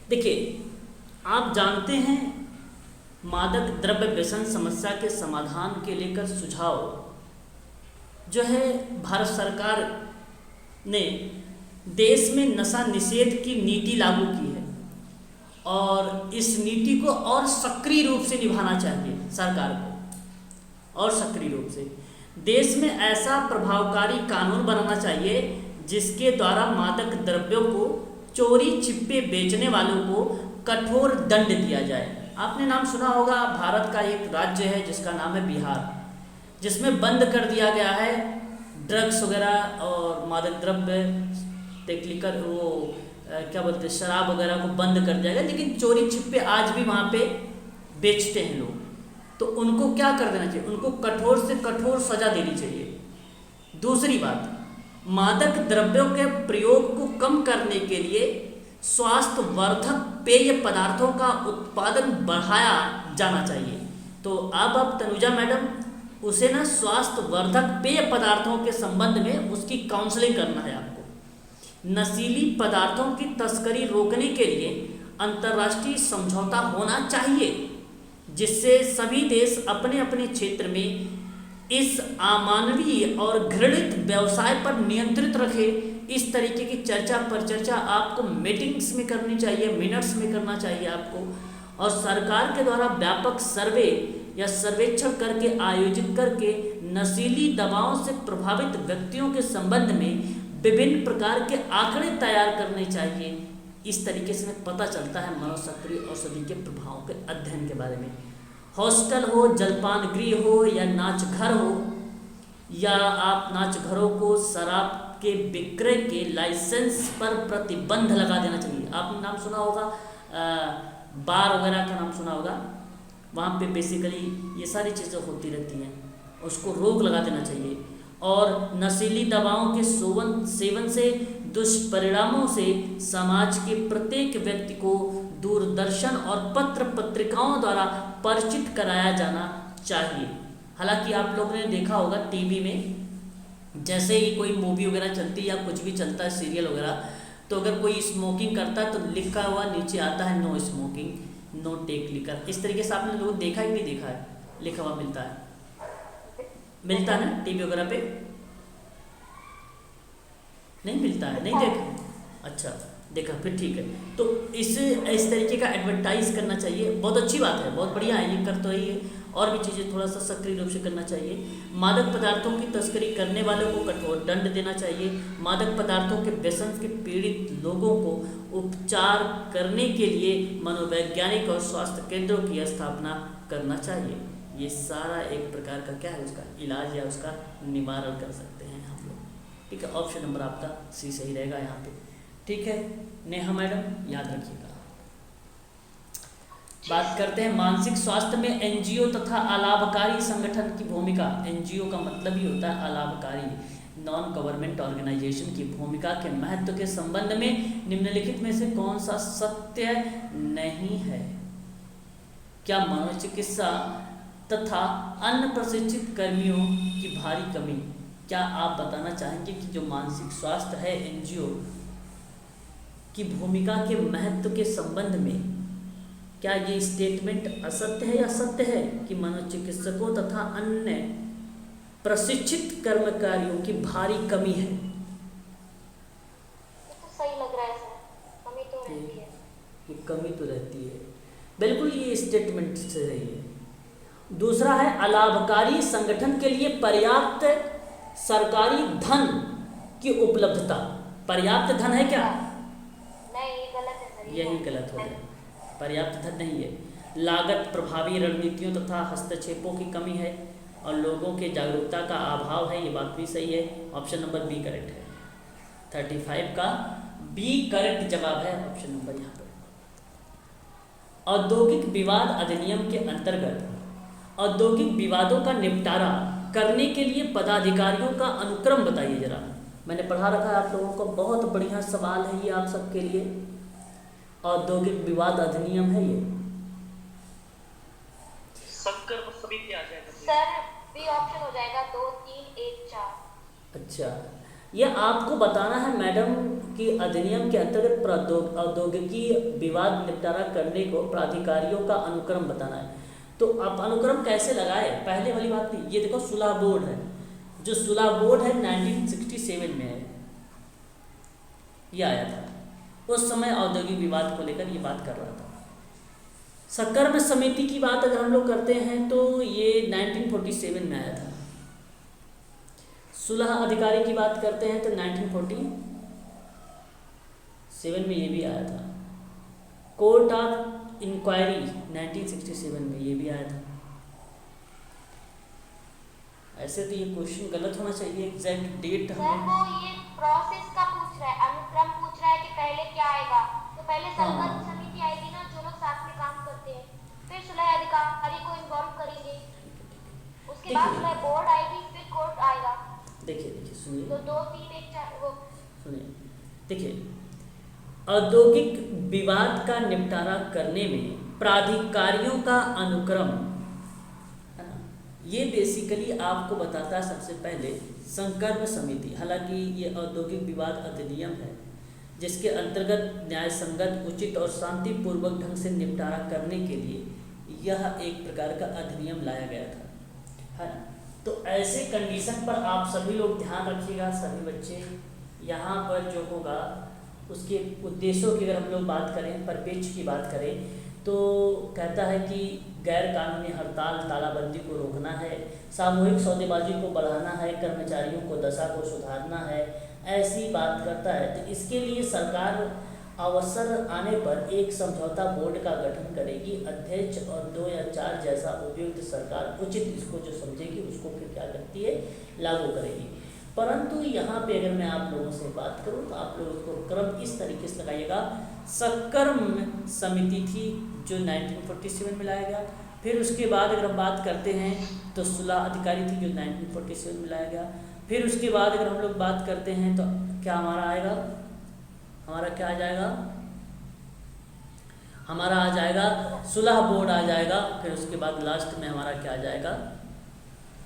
देखिए आप जानते हैं मादक द्रव्य व्यसन समस्या के समाधान के लेकर सुझाव जो है भारत सरकार ने देश में नशा निषेध की नीति लागू की है, और इस नीति को और सक्रिय रूप से निभाना चाहिए सरकार को, और सक्रिय रूप से देश में ऐसा प्रभावकारी कानून बनाना चाहिए जिसके द्वारा मादक द्रव्यों को चोरी छिपे बेचने वालों को कठोर दंड दिया जाए। आपने नाम सुना होगा, भारत का एक राज्य है जिसका नाम है बिहार, जिसमें बंद कर दिया गया है ड्रग्स वगैरह और मादक द्रव्य टेक्निकल क्या बोलते हैं शराब वगैरह को बंद कर दिया गया, लेकिन चोरी छिपे आज भी वहाँ पे बेचते हैं लोग। तो उनको क्या कर देना चाहिए, उनको कठोर से कठोर सजा देनी चाहिए। दूसरी बात, मादक द्रव्यों के प्रयोग को कम करने के लिए स्वास्थ्य वर्धक पेय पदार्थों का उत्पादन बढ़ाया जाना चाहिए। तो अब तनुजा मैडम उसे ना स्वास्थ्य वर्धक पेय पदार्थों के संबंध में उसकी काउंसलिंग करना है आपको। नशीली पदार्थों की तस्करी रोकने के लिए अंतर्राष्ट्रीय समझौता होना चाहिए, जिससे सभी देश अपने अपने क्षेत्र में इस अमानवीय और घृणित व्यवसाय पर नियंत्रित रखे। इस तरीके की चर्चा आपको मीटिंग्स में करनी चाहिए, मिनट्स में करना चाहिए आपको, और सरकार के द्वारा व्यापक सर्वे या सर्वेक्षण करके आयोजित करके नशीली दवाओं से प्रभावित व्यक्तियों के संबंध में विभिन्न प्रकार के आंकड़े तैयार करने चाहिए। इस तरीके से पता चलता है मनोसक्रिय औषधि के प्रभावों के अध्ययन के बारे में। हॉस्टल हो, जलपान गृह हो या नाच घर हो, या आप नाच घरों को शराब के विक्रय के लाइसेंस पर प्रतिबंध लगा देना चाहिए। आपने नाम सुना होगा, बार वगैरह का नाम सुना होगा, वहाँ पे बेसिकली ये सारी चीज़ें होती रहती हैं, उसको रोक लगा देना चाहिए। और नशीली दवाओं के सेवन से दुष्परिणामों से समाज के प्रत्येक व्यक्ति को दूरदर्शन और पत्र पत्रिकाओं द्वारा परिचित कराया जाना चाहिए। हालांकि आप लोगों ने देखा होगा टीवी में जैसे ही कोई मूवी वगैरह चलती है या कुछ भी चलता है सीरियल वगैरह, तो अगर कोई स्मोकिंग करता है तो लिखा हुआ नीचे आता है no smoking, no take liquor. इस तरीके से आपने लोगों देखा ही नहीं देखा है, लिखा हुआ मिलता है ना टीवी वगैरह पे? नहीं मिलता है, नहीं देखा? अच्छा देखा, फिर ठीक है। तो इस तरीके का एडवर्टाइज करना चाहिए, बहुत अच्छी बात है, बहुत बढ़िया है, ये कर तो ही है। और भी चीज़ें थोड़ा सा सक्रिय रूप से करना चाहिए। मादक पदार्थों की तस्करी करने वालों को कठोर दंड देना चाहिए। मादक पदार्थों के व्यसन के पीड़ित लोगों को उपचार करने के लिए मनोवैज्ञानिक और स्वास्थ्य केंद्रों की स्थापना करना चाहिए। ये सारा एक प्रकार का क्या है, उसका इलाज या उसका निवारण कर सकते हैं हम लोग। ठीक है, ऑप्शन नंबर आपका सी सही रहेगा यहाँ पे। ठीक है नेहा मैडम, याद रखिएगा। बात करते हैं मानसिक स्वास्थ्य में एनजीओ तथा अलाभकारी संगठन की भूमिका। एनजीओ का मतलब ही होता है अलाभकारी, नॉन गवर्नमेंट ऑर्गेनाइजेशन की भूमिका के महत्व के संबंध में निम्नलिखित में से कौन सा सत्य नहीं है? क्या मनोचिकित्सा तथा अन्य प्रशिक्षित कर्मियों की भारी कमी? क्या आप बताना चाहेंगे कि जो मानसिक स्वास्थ्य है एनजीओ की भूमिका के महत्व के संबंध में क्या ये स्टेटमेंट असत्य है या सत्य है कि मनोचिकित्सकों तथा अन्य प्रशिक्षित कर्मचारियों की भारी कमी है? तो सही लग रहा है सर, कमी तो रहती है। ये कमी तो रहती है, बिल्कुल ये स्टेटमेंट सही है। दूसरा है अलाभकारी संगठन के लिए पर्याप्त सरकारी धन की उपलब्धता। पर्याप्त धन है क्या? नहीं, ये गलत है सर। यही गलत हो गया, पर्याप्त धन नहीं है। लागत प्रभावी रणनीतियों तथा हस्तक्षेपों की कमी है और लोगों के जागरूकता का अभाव है, ये बात भी सही है। ऑप्शन नंबर बी करेक्ट है। 35 का बी करेक्ट जवाब है, ऑप्शन नंबर यहाँ पर। औद्योगिक विवाद अधिनियम के अंतर्गत औद्योगिक विवादों का निपटारा करने के लिए पदाधिकारियों का अनुक्रम बताइए जरा। मैंने पढ़ा रखा है आप लोगों को, बहुत बढ़िया सवाल है ये आप सबके लिए। औद्योगिक विवाद अधिनियम है ये। संकर्म समिति आ जाएगा सर, बी ऑप्शन हो जाएगा 2, 3, 1, 4। अच्छा, ये आपको बताना है मैडम कि अधिनियम के अंतर्गत औद्योगिकी विवाद निपटारा करने को प्राधिकारियों का अनुक्रम बताना है। तो आप अनुक्रम कैसे लगाए? पहले वाली बात नहीं, ये देखो सुलह बोर्ड है, जो सुलह बोर्ड है 1967 में है, ये आया था। उस समय औद्योगिक विवाद को लेकर ये बात कर रहा था। सकर्म समिति की बात अगर हम लोग करते हैं तो ये 1947 में आया था। सुलह अधिकारी की बात करते हैं तो 1947 में ये भी आया था। कोर्ट ऑफ इंक्वायरी 1967 में ये भी आया था। ऐसे तो ये क्वेश्चन गलत होना चाहिए, एग्जैक्ट डेट सर वो ये प्रोसेस का पूछ रहा है, अनुक्रम पूछ रहा है कि पहले क्या आएगा। तो पहले संकल्प समिति आएगी ना, जो लोग साथ में काम करते हैं, फिर सुलह अधिकारी को इन्वॉल्व करेंगे, उसके बाद सुलह बोर्ड आएगी, फिर कोर्ट आएगा। देखिए सुनिए, तो 2, 3, 1, 4 वो सुनिए। देखिए, औद्योगिक विवाद का निपटारा करने में प्राधिकारियों का अनुक्रम है ना, ये बेसिकली आपको बताता है सबसे पहले संकर्म समिति। हालांकि ये औद्योगिक विवाद अधिनियम है जिसके अंतर्गत न्याय संगत, उचित और शांतिपूर्वक ढंग से निपटारा करने के लिए यह एक प्रकार का अधिनियम लाया गया था, है ना। तो ऐसे कंडीशन पर आप सभी लोग ध्यान रखिएगा, सभी बच्चे। यहाँ पर जो होगा उसके उद्देश्यों की अगर हम लोग बात करें, परिपेक्ष की बात करें, तो कहता है कि गैर कानूनी हड़ताल तालाबंदी को रोकना है, सामूहिक सौदेबाजी को बढ़ाना है, कर्मचारियों को दशा को सुधारना है, ऐसी बात करता है। तो इसके लिए सरकार अवसर आने पर एक समझौता बोर्ड का गठन करेगी, अध्यक्ष और 2 या 4 जैसा उपयुक्त सरकार उचित इसको जो समझेगी उसको फिर क्या करती है, लागू करेगी। परंतु यहाँ पे अगर मैं आप लोगों से बात करूँ तो आप लोग उसको क्रम इस तरीके से लगाइएगा। सकर्म समिति थी जो 1947 में लाया गया, फिर उसके बाद अगर हम बात करते हैं तो सुलह अधिकारी थी जो 1947 में लाया गया। फिर उसके बाद अगर हम लोग बात करते हैं तो क्या हमारा आएगा, हमारा क्या आ जाएगा, हमारा आ जाएगा सुलह बोर्ड आ जाएगा। फिर उसके बाद लास्ट में हमारा क्या आ जाएगा,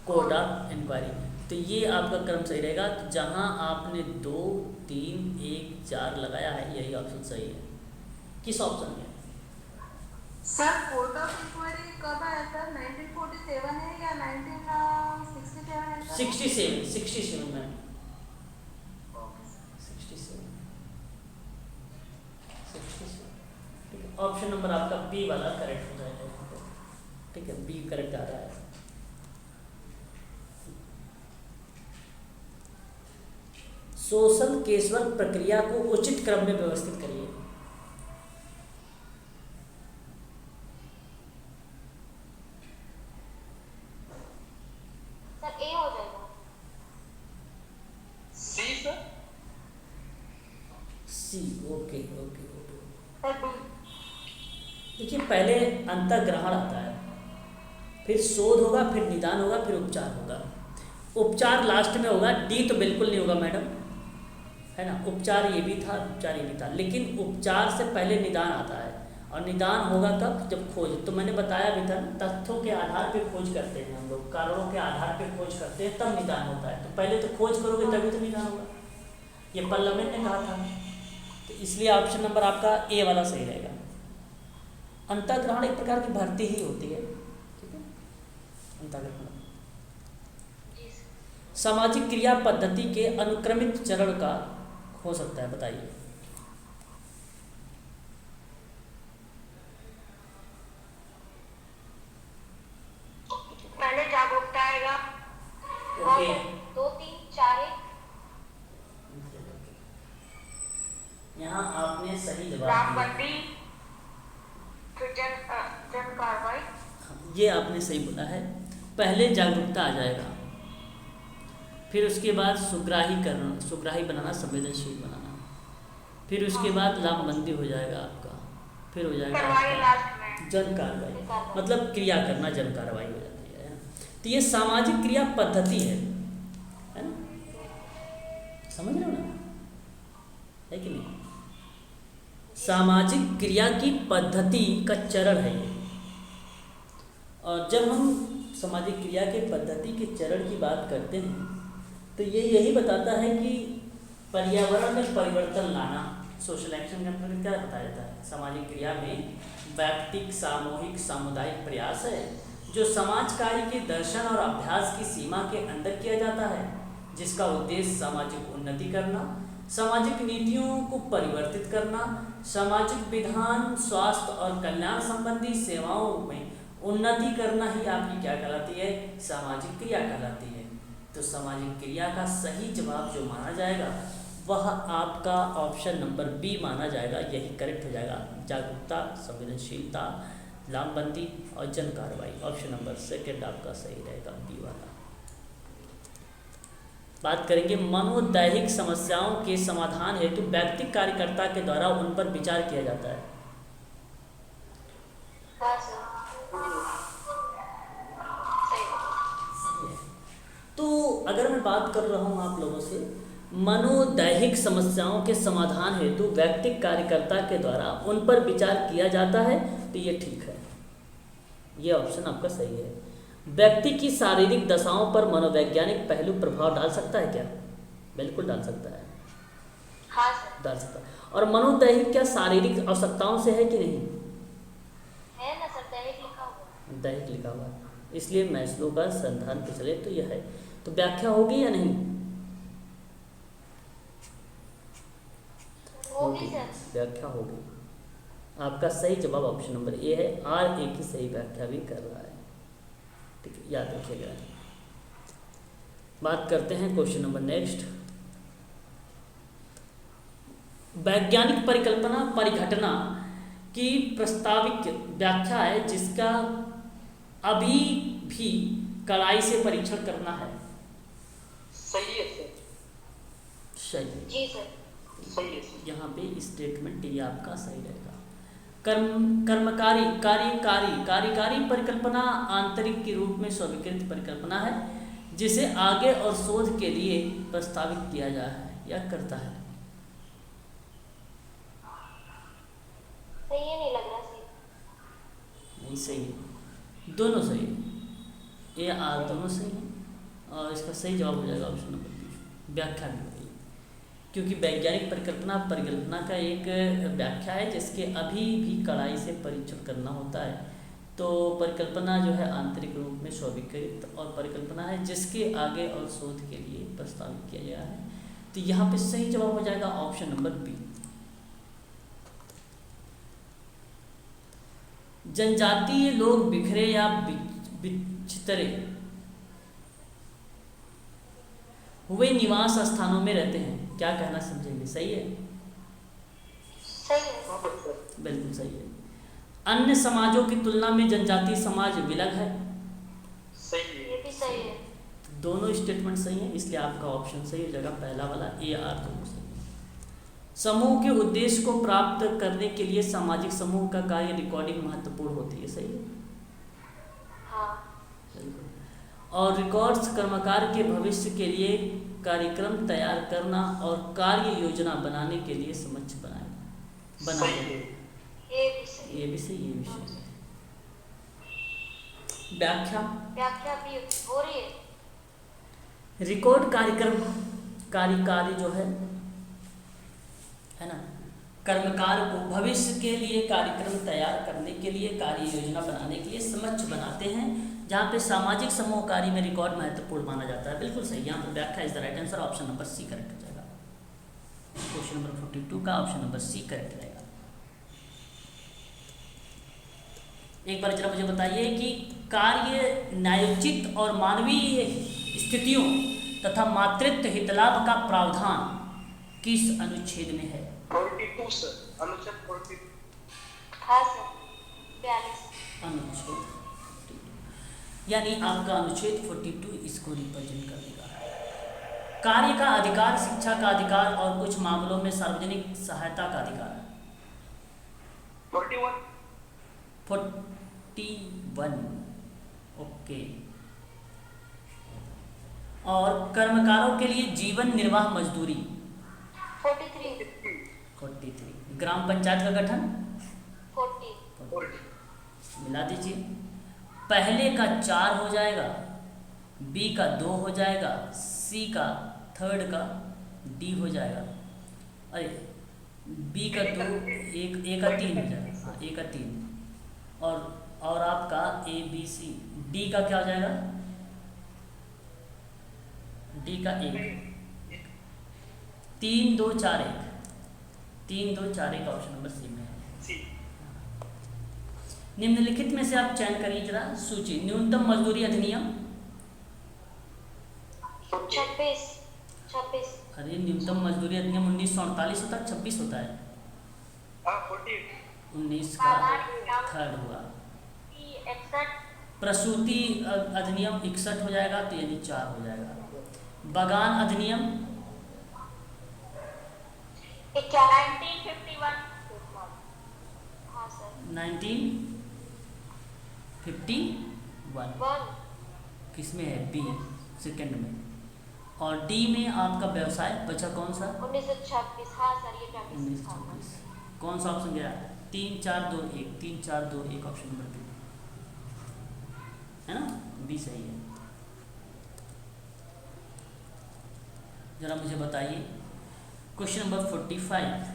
कोर्ट ऑफ इंक्वायरी। तो ये आपका क्रम सही रहेगा। तो जहाँ आपने 2, 3, 1, 4 लगाया है यही ऑप्शन सही है। किस ऑप्शन में? सर कोर्ट ऑफ इंक्वायरी कब आया सर? 1947 है या 1967 है सर? 67 में 67। ठीक है, ऑप्शन नंबर आपका बी वाला करेक्ट हो जाएगा। ठीक है, बी करेक्ट आ रहा है। सोशल केसवर्क प्रक्रिया को उचित क्रम में व्यवस्थित करिए। सर ए हो जाएगा। C sir. C, okay okay okay. Sir D. देखिए पहले अंतःग्रहण आता है, फिर शोध होगा, फिर निदान होगा, फिर उपचार होगा। उपचार लास्ट में होगा। डी तो बिल्कुल नहीं होगा मैडम, है ना। उपचार ये भी था, उपचार ये भी था, लेकिन उपचार से पहले निदान आता है। और निदान होगा कब, जब खोज। तो मैंने बताया भी था ना, तथ्यों के आधार पे खोज करते हैं हम लोग, कारणों के आधार पे खोज करते हैं, तब निदान होता है। तो पहले तो खोज करोगे तभी तो निदान होगा, ये पार्लियामेंट ने कहा था। तो इसलिए ऑप्शन नंबर आपका ए वाला सही रहेगा। अंतःग्रहण एक प्रकार की भर्ती ही होती है, ठीक है, अंतःग्रहण। सामाजिक क्रिया पद्धति के अनुक्रमित चरण का हो सकता है, बताइए। पहले जागरूकता आएगा। ओके, 2, 3, 4 1। यहाँ आपने सही जवाब लामबंदी, फिर जन कार्रवाई। दिया। ये आपने सही बोला है। पहले जागरूकता आ जाएगा, फिर उसके बाद सुग्राही करना, सुग्राही बनाना, संवेदनशील बनाना, फिर उसके बाद लामबंदी हो जाएगा आपका, फिर हो जाएगा कार्रवाई आपका लास्ट में। जन कार्रवाई, मतलब क्रिया करना, जन कार्रवाई हो जाती है ना। तो ये सामाजिक क्रिया पद्धति है ना, समझ रहे हो ना, है कि नहीं। सामाजिक क्रिया की पद्धति का चरण है ये। और जब हम सामाजिक क्रिया के पद्धति के चरण की बात करते हैं तो ये यही बताता है कि पर्यावरण में परिवर्तन लाना। सोशल एक्शन का मतलब क्या बताया जाता है, सामाजिक क्रिया में व्यक्तिक, सामूहिक, सामुदायिक प्रयास है जो समाज कार्य के दर्शन और अभ्यास की सीमा के अंदर किया जाता है, जिसका उद्देश्य सामाजिक उन्नति करना, सामाजिक नीतियों को परिवर्तित करना, सामाजिक विधान, स्वास्थ्य और कल्याण संबंधी सेवाओं में उन्नति करना ही आपकी क्या कहलाती है, सामाजिक क्रिया कहलाती है। तो सामाजिक क्रिया का सही जवाब जो माना जाएगा वह आपका ऑप्शन नंबर बी माना जाएगा, यही करेक्ट हो जाएगा। जागरूकता, संवेदनशीलता, लामबंदी और जन कार्रवाई, ऑप्शन नंबर सेकंड आपका सही रहेगा, बी वाला। बात करेंगे मनोदैहिक समस्याओं के समाधान हेतु व्यक्तिक कार्यकर्ता के द्वारा उन पर विचार किया जाता है। हाँ सर। तो अगर मैं बात कर रहा हूँ आप लोगों से, मनोदैहिक समस्याओं के समाधान हेतु व्यक्तिक कार्यकर्ता के द्वारा उन पर विचार किया जाता है, तो ये ठीक है, ये ऑप्शन आपका सही है। व्यक्ति की शारीरिक दशाओं पर मनोवैज्ञानिक पहलू प्रभाव डाल सकता है क्या? बिल्कुल डाल सकता है, हाँ सर। डाल सकता है। और मनोदैहिक क्या शारीरिक आवश्यकताओं से है कि नहीं? है ना सर, दैहिक लिखा हुआ है। दैहिक लिखा हुआ है, इसलिए मैस्लो का संधान पे चले तो यह है। तो व्याख्या होगी या नहीं? होगी सर। व्याख्या होगी। आपका सही जवाब ऑप्शन नंबर ए है। आर ए की सही व्याख्या भी कर रहा है, ठीक है, याद रखिएगा। बात करते हैं क्वेश्चन नंबर नेक्स्ट। वैज्ञानिक परिकल्पना परिघटना की प्रस्ताविक व्याख्या है जिसका अभी भी कड़ाई से परीक्षण करना है। सही है सर। सही, जी सर। सही है सर। यहाँ पे स्टेटमेंट ये आपका सही रहेगा। कर्मकारी कार्यकारी कार्यकारी परिकल्पना आंतरिक के रूप में स्वीकृत परिकल्पना है जिसे आगे और शोध के लिए प्रस्तावित किया जा है या करता है। सही है, नहीं लग रहा सही। नहीं सही है, दोनों सही है, ए आर दोनों सही है और इसका सही जवाब हो जाएगा ऑप्शन नंबर बी, व्याख्या भी होती है। क्योंकि वैज्ञानिक परिकल्पना परिकल्पना का एक व्याख्या है जिसके अभी भी कड़ाई से परीक्षण करना होता है। तो परिकल्पना जो है आंतरिक रूप में स्वीकृत और परिकल्पना है जिसके आगे और शोध के लिए प्रस्तावित किया गया है। तो यहाँ पे सही जवाब हो जाएगा ऑप्शन नंबर बी। जनजातीय लोग बिखरे या बिछतरे हुए निवास स्थानों में रहते हैं, क्या कहना समझेंगे? सही है, सही है, बिल्कुल सही है। अन्य समाजों की तुलना में जनजातीय समाज विलग है, सही है। ये भी सही है। दोनों स्टेटमेंट सही है, इसलिए आपका ऑप्शन सही हो जाएगा, पहला वाला ए आर दोनों सही है। समूह के उद्देश्य को प्राप्त करने के लिए सामाजिक समूह का कार्य रिकॉर्डिंग महत्वपूर्ण होती है, सही है, हाँ, बिल्कुल। और रिकॉर्ड्स कर्मकार के भविष्य के लिए कार्यक्रम तैयार करना और कार्य योजना बनाने के लिए समक्ष बनाते सही हैं। है। ये भी सही। ये भी सही, ये भी सही। व्याख्या व्याख्या भी हो रही है। रिकॉर्ड कार्यक्रम कार्यकारी जो है ना, कर्मकार को भविष्य के लिए कार्यक्रम तैयार करने के लिए कार्य योजना बनाने के लिए समक्ष बनाते हैं, जहाँ पे सामाजिक समूह कार्य में रिकॉर्ड महत्वपूर्ण माना जाता है, बिल्कुल सही। यहाँ पर व्याख्या is the right answer, option number C correct हो जाएगा। क्वेश्चन नंबर 42 का ऑप्शन नंबर सी करेक्ट रहेगा। एक बार जरा मुझे बताइए कि कार्य न्यायोचित और मानवीय स्थितियों तथा मातृत्व हितलाभ का प्रावधान किस अनुच्छेद में है? 42 सर, अनुच्छेद 42। हाँ सर, 42। अनुच्छेद 42, यानी आपका अनुच्छेद 42 इसको रिप्रेजेंट कर देगा। कार्य का अधिकार, शिक्षा का अधिकार और कुछ मामलों में सार्वजनिक सहायता का अधिकार। 41 41 ओके। और कर्मकारों के लिए जीवन निर्वाह मजदूरी 43। ग्राम पंचायत का गठन 40। मिला दीजिए, पहले का 4 हो जाएगा, बी का 2 हो जाएगा, सी का 3rd का डी हो जाएगा, अरे बी का 2, ए का 3 हो जाएगा, हाँ ए का 3 और आपका ए बी सी, डी का क्या हो जाएगा? डी का 1, 3 2 4 1, 3 2 4 1 ऑप्शन नंबर सी में है। निम्नलिखित में से आप चयन करिए जरा सूची। न्यूनतम मजदूरी अधिनियम 26। अरे न्यूनतम मजदूरी अधिनियम 1948 होता है, 26 होता है, 19 का 3rd हुआ। 61। प्रसूति अधिनियम 61 हो जाएगा, तो यानी 4 हो जाएगा। बगान अधिनियम 1951। हाँ सर। 1951 किसमें है? बी, सेकंड में। और डी में आपका व्यवसाय बचा कौन सा? 1926। हाँ सर, ये 1926। कौन सा ऑप्शन गया? 3 4 2 1, 3 4 2 1 ऑप्शन नंबर बी है ना, बी सही है। जरा मुझे बताइए क्वेश्चन नंबर 45,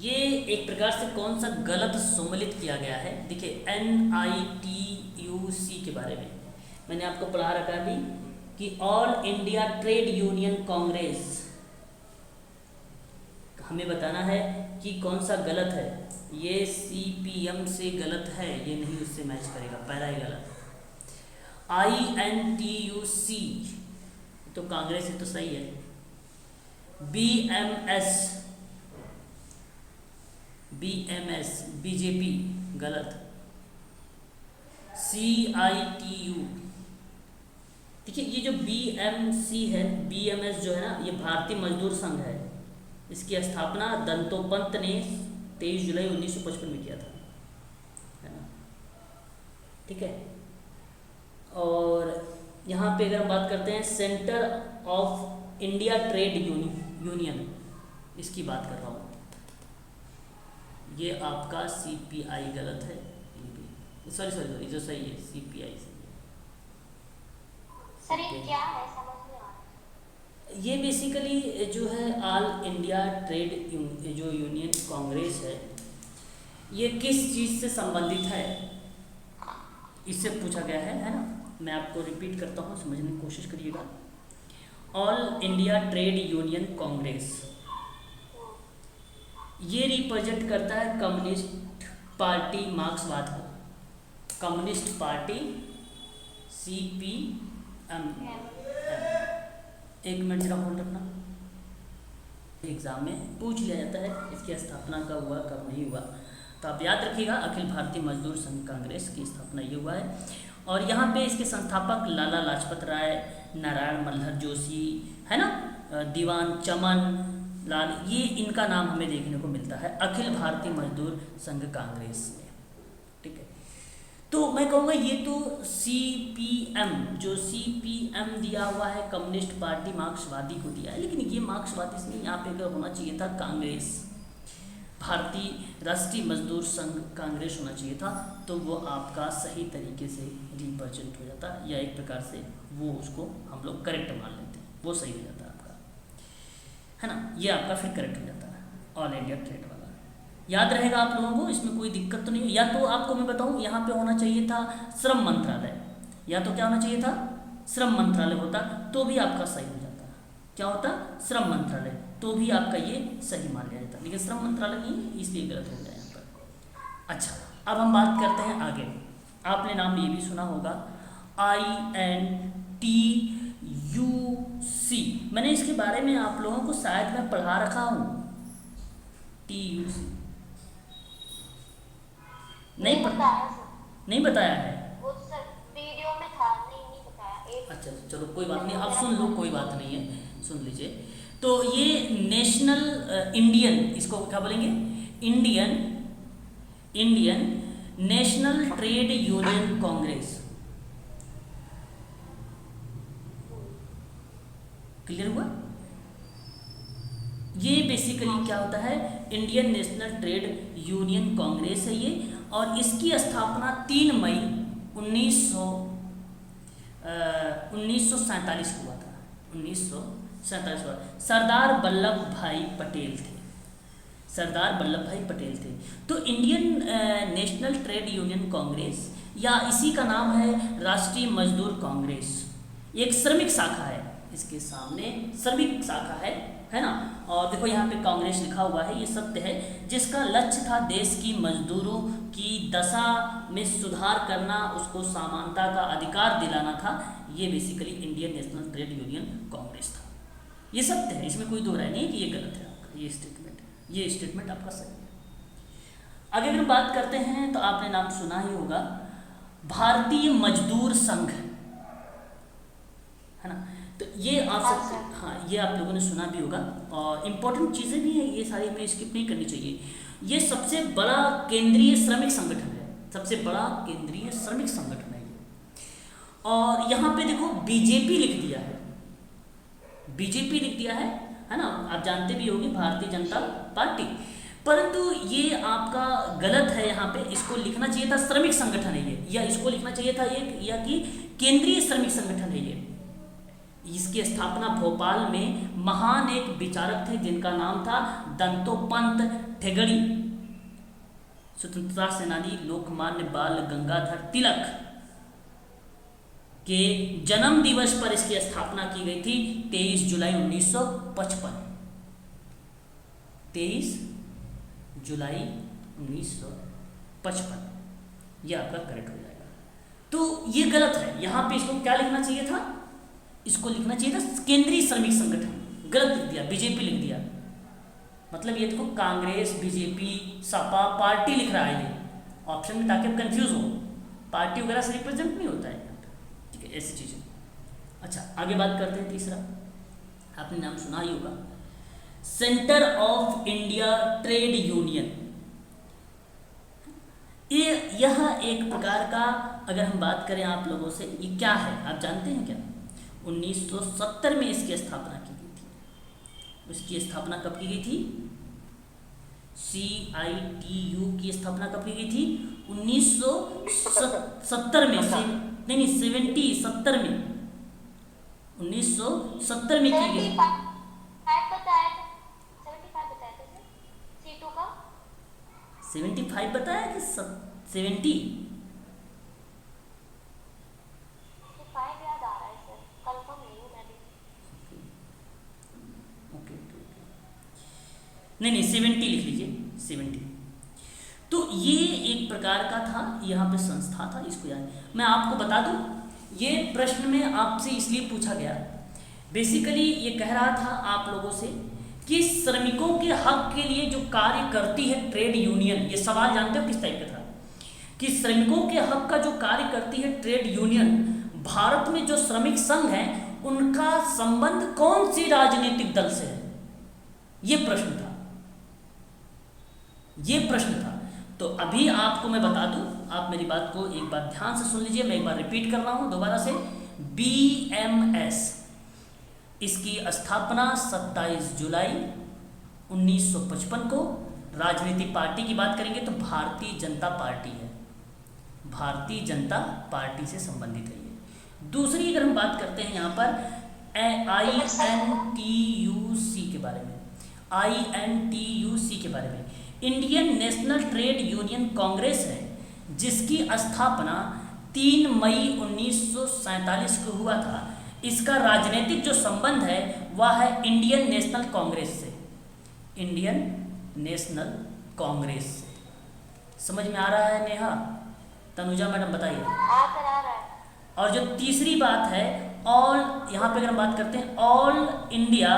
ये एक प्रकार से कौन सा गलत सम्मिलित किया गया है? देखिए NITUC के बारे में मैंने आपको पढ़ा रखा है कि all India trade union Congress, हमें बताना है कि कौन सा गलत है। ये CPM से गलत है, ये नहीं उससे मैच करेगा, पहला ही गलत। INTUC तो कांग्रेस है, तो सही है। BMS बीजेपी गलत। CITU, देखिए ये जो BMC है, BMS जो है ना, ये भारतीय मजदूर संघ है। इसकी स्थापना दंतोपंत ने 23 जुलाई 1955 में किया था। ठीक है। और यहाँ पे अगर हम बात करते हैं centre of India trade union, इसकी बात कर रहा हूँ, ये आपका CPI गलत है, सॉरी जो सही है CPI सही है। सर ये क्या है, समझ नहीं आ रहा। ये बेसिकली जो है ऑल इंडिया ट्रेड जो यूनियन कांग्रेस है, ये किस चीज़ से संबंधित है इससे पूछा गया है ना। मैं आपको रिपीट करता हूँ, समझने की कोशिश करिएगा। All India trade union Congress ये रिप्रेजेंट करता है कम्युनिस्ट पार्टी मार्क्सवाद को, कम्युनिस्ट पार्टी CPM। एक मिनट जरा होल्ड रखना, एग्जाम में पूछ लिया जाता है इसकी स्थापना कब हुआ कब नहीं हुआ, तो आप याद रखिएगा अखिल भारतीय मजदूर संघ कांग्रेस की स्थापना ये हुआ है। और यहाँ पे इसके संस्थापक लाला लाजपत राय, नारायण मल्हर जोशी है ना, दीवान चमन लाल, ये इनका नाम हमें देखने को मिलता है अखिल भारतीय मजदूर संघ कांग्रेस में, ठीक है। तो मैं कहूँगा ये तो CPM, जो CPM दिया हुआ है कम्युनिस्ट पार्टी मार्क्सवादी को दिया है, लेकिन ये मार्क्सवादी इसमें यहाँ पे अगर होना चाहिए था कांग्रेस, भारतीय राष्ट्रीय मजदूर संघ कांग्रेस होना चाहिए था, तो वो आपका सही तरीके से रिप्रेजेंट हो जाता, या एक प्रकार से वो उसको हम लोग करेक्ट मान लेते हैं, वो सही हो जाता है आपका, है ना। ये आपका फिर करेक्ट हो जाता है ऑल इंडिया ट्रेड वाला, याद रहेगा आप लोगों को, इसमें कोई दिक्कत तो नहीं। या तो आपको मैं बताऊं यहाँ पे होना चाहिए था श्रम मंत्रालय, या तो क्या होना चाहिए था श्रम मंत्रालय होता तो भी आपका सही हो जाता। क्या होता श्रम मंत्रालय, तो भी आपका ये सही मान लिया जाता, लेकिन श्रम मंत्रालय नहीं इसलिए गलत हो गया यहाँ पर। अच्छा, अब हम बात करते हैं आगे। आपने नाम ये भी सुना होगा INTUC, मैंने इसके बारे में आप लोगों को शायद मैं पढ़ा रखा हूँ। TUC नहीं बताया सर, नहीं बताया है, वो सर वीडियो में था, नहीं बताया। एक अच्छा चलो कोई बात नहीं, आप सुन लो, कोई बात नहीं है, सुन लीजिए। तो ये नेशनल इंडियन, इसको क्या बोलेंगे, Indian national trade union Congress, clear हुआ। ये बेसिकली क्या होता है, Indian national trade union Congress है ये, और इसकी स्थापना 3 मई 1947 हुआ था, 1947 हुआ। सरदार वल्लभ भाई पटेल थे, सरदार वल्लभ भाई पटेल थे। तो Indian national trade union Congress, या इसी का नाम है राष्ट्रीय मजदूर कांग्रेस, एक श्रमिक शाखा है, इसके सामने श्रमिक शाखा है ना। और देखो यहाँ पे कांग्रेस लिखा हुआ है, ये सत्य है, जिसका लक्ष्य था देश की मजदूरों की दशा में सुधार करना, उसको समानता का अधिकार दिलाना था। ये basically Indian national trade union Congress था, ये सत्य है, इसमें कोई दो राय नहीं है कि ये गलत है आपका, ये स्टेटमेंट आपका सही है। आगे अगर बात करते हैं तो आपने नाम सुना ही होगा भारतीय मजदूर संघ, है ना। तो ये आप सब, हाँ ये आप लोगों ने सुना भी होगा, और इम्पोर्टेंट चीज़ें भी हैं, ये सारी हमें स्किप नहीं करनी चाहिए। ये सबसे बड़ा केंद्रीय श्रमिक संगठन है, सबसे बड़ा केंद्रीय श्रमिक संगठन है ये। और यहाँ पे देखो बीजेपी लिख दिया है, बीजेपी लिख दिया है ना, आप जानते भी होंगे भारतीय जनता पार्टी, परंतु ये आपका गलत है, यहाँ पे इसको लिखना चाहिए था श्रमिक संगठन है ये, या इसको लिखना चाहिए था एक, या कि केंद्रीय श्रमिक संगठन है ये। इसकी स्थापना भोपाल में महान एक विचारक थे जिनका नाम था दंतोपंत ठेंगड़ी, स्वतंत्रता सेनानी लोकमान्य बाल गंगाधर तिलक के जन्म दिवस पर इसकी स्थापना की गई थी 23 जुलाई 1955, 23 जुलाई 1955, यह आपका करेक्ट हो जाएगा। तो ये गलत है, यहाँ पे इसको क्या लिखना चाहिए था, इसको लिखना चाहिए था केंद्रीय श्रमिक संगठन, गलत लिख दिया, बीजेपी लिख दिया। मतलब ये देखो कांग्रेस, बीजेपी, सपा, पार्टी लिख रहा है ये ऑप्शन में, ताकि आप कंफ्यूज हो, पार्टी वगैरह से रिप्रेजेंट नहीं होता है, ठीक है, ऐसी चीजें। अच्छा आगे बात करते हैं, तीसरा आपने नाम सुना ही होगा centre of India trade union. यह एक प्रकार का अगर हम बात करें आप लोगों से, ये क्या है आप जानते हैं क्या? 1970 में इसकी स्थापना की गई थी। इसकी स्थापना कब की गई थी? CITU की स्थापना कब की गई थी? 1970 में से नहीं 70 में 1970 में की गई। 75 बताया था, 75 बताया था सर सीटों का। 75 बताया कि 70? 5 याद आ रहा है सर, कंफर्म नहीं हूँ मैं भी। ओके नहीं 70 लिख लीजिए, 70। तो ये एक प्रकार का था, यहाँ पे संस्था था, इसको याद। मैं आपको बता दूं, ये प्रश्न में आपसे इसलिए पूछा गया, बेसिकली ये कह रहा था आप लोगों से कि श्रमिकों के हक के लिए जो कार्य करती है ट्रेड यूनियन, ये सवाल जानते हो किस टाइप का था? कि श्रमिकों के हक का जो कार्य करती है ट्रेड यूनियन, भारत में जो श्रमिक संघ है उनका संबंध कौन सी राजनीतिक दल से है? ये प्रश्न था, ये प्रश्न था। तो अभी आपको मैं बता दूं, आप मेरी बात को एक बार ध्यान से सुन लीजिए, मैं एक बार रिपीट कर रहा हूं दोबारा से। BMS इसकी स्थापना 27 जुलाई 1955 को, राजनीतिक पार्टी की बात करेंगे तो भारतीय जनता पार्टी है, भारतीय जनता पार्टी से संबंधित है ये। दूसरी अगर हम बात करते हैं यहाँ पर INTUC के बारे में, INTUC के बारे में, Indian national trade union Congress है, जिसकी स्थापना 3 मई 1947 को हुआ था। इसका राजनीतिक जो संबंध है वह है इंडियन नेशनल कांग्रेस से, इंडियन नेशनल कांग्रेस से। समझ में आ रहा है नेहा? तनुजा मैडम बताइए। आ रहा है। और जो तीसरी बात है ऑल, यहाँ पे अगर हम बात करते हैं all India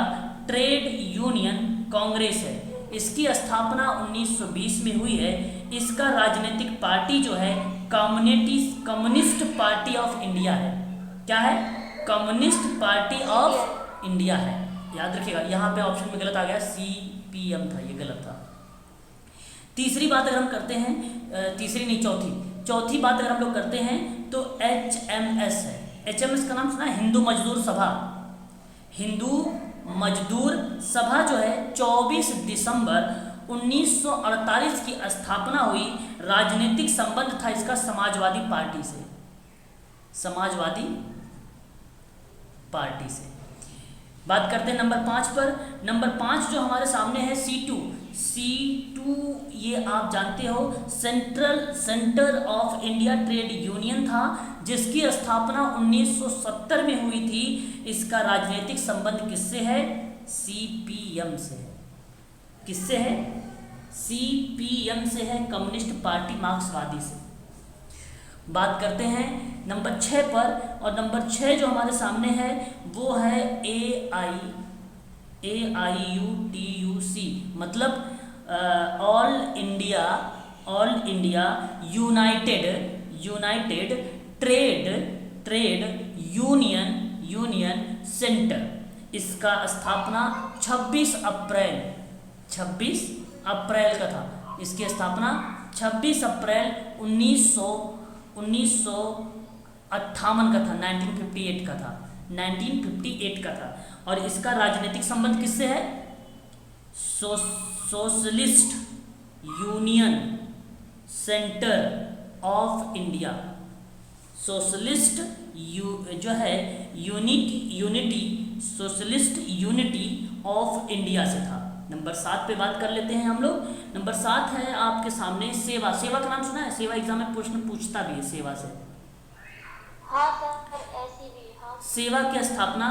trade union Congress है, इसकी स्थापना 1920 में हुई है। इसका राजनीतिक पार्टी जो है कम्युनिस्ट पार्टी ऑफ इंडिया है। क्या है? कम्युनिस्ट पार्टी ऑफ इंडिया है, याद रखिएगा। यहाँ पे ऑप्शन में गलत आ गया, CPM था, ये गलत था। तीसरी बात अगर हम करते हैं, तीसरी नहीं चौथी बात अगर हम लोग करते हैं तो HMS है। HMS का नाम सुना है? हिंदू मजदूर सभा। हिंदू मजदूर सभा जो है 24 दिसंबर 1948 की स्थापना हुई। राजनीतिक संबंध था इसका समाजवादी पार्टी से, समाजवादी पार्टी से। बात करते हैं नंबर 5 पर। नंबर 5 जो हमारे सामने है C2, ये आप जानते हो centre of India trade union था, जिसकी स्थापना 1970 में हुई थी। इसका राजनीतिक संबंध किससे है? CPM से है। किससे है? CPM से है, कम्युनिस्ट पार्टी मार्क्सवादी से। बात करते हैं नंबर 6 पर, और नंबर 6 जो हमारे सामने है वो है AIUTUC, मतलब all India United trade union centre. इसका स्थापना 26 अप्रैल का था। इसकी स्थापना 26 अप्रैल 1958 का था, 1958 का था। और इसका राजनीतिक संबंध किससे है? Socialist union centre of India. Socialist जो है unity socialist unity of India से था। नंबर 7 पे बात कर लेते हैं हम लोग। नंबर 7 है आपके सामने सेवा का नाम सुना है? सेवा एग्जाम में प्रश्न पूछता भी है सेवा से। हाँ सर, ऐसी भी। हाँ, सेवा की स्थापना,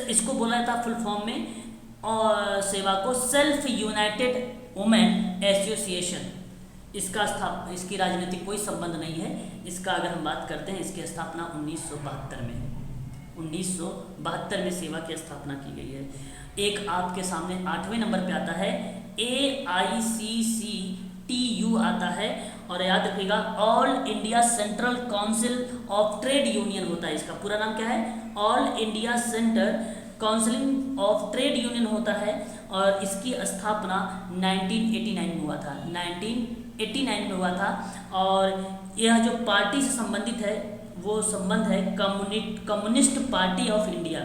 इसको बोला जाता फुल फॉर्म में, और सेवा को सेल्फ यूनाइटेड वुमेन एसोसिएशन। इसकी राजनीतिक कोई संबंध नहीं है। इसका अगर हम बात करते हैं, इसकी स्थापना 1972 में है। 1972 में सेवा की स्थापना की गई है। एक आपके सामने 8वें नंबर पे आता है AICCTU आता है, और याद रखिएगा all India central council of trade union होता है। इसका पूरा नाम क्या है? All India centre council of trade union होता है, और इसकी स्थापना 1989 में हुआ था, 1989 1889 में हुआ था। और यह जो पार्टी से संबंधित है वो संबंध है communist party of India.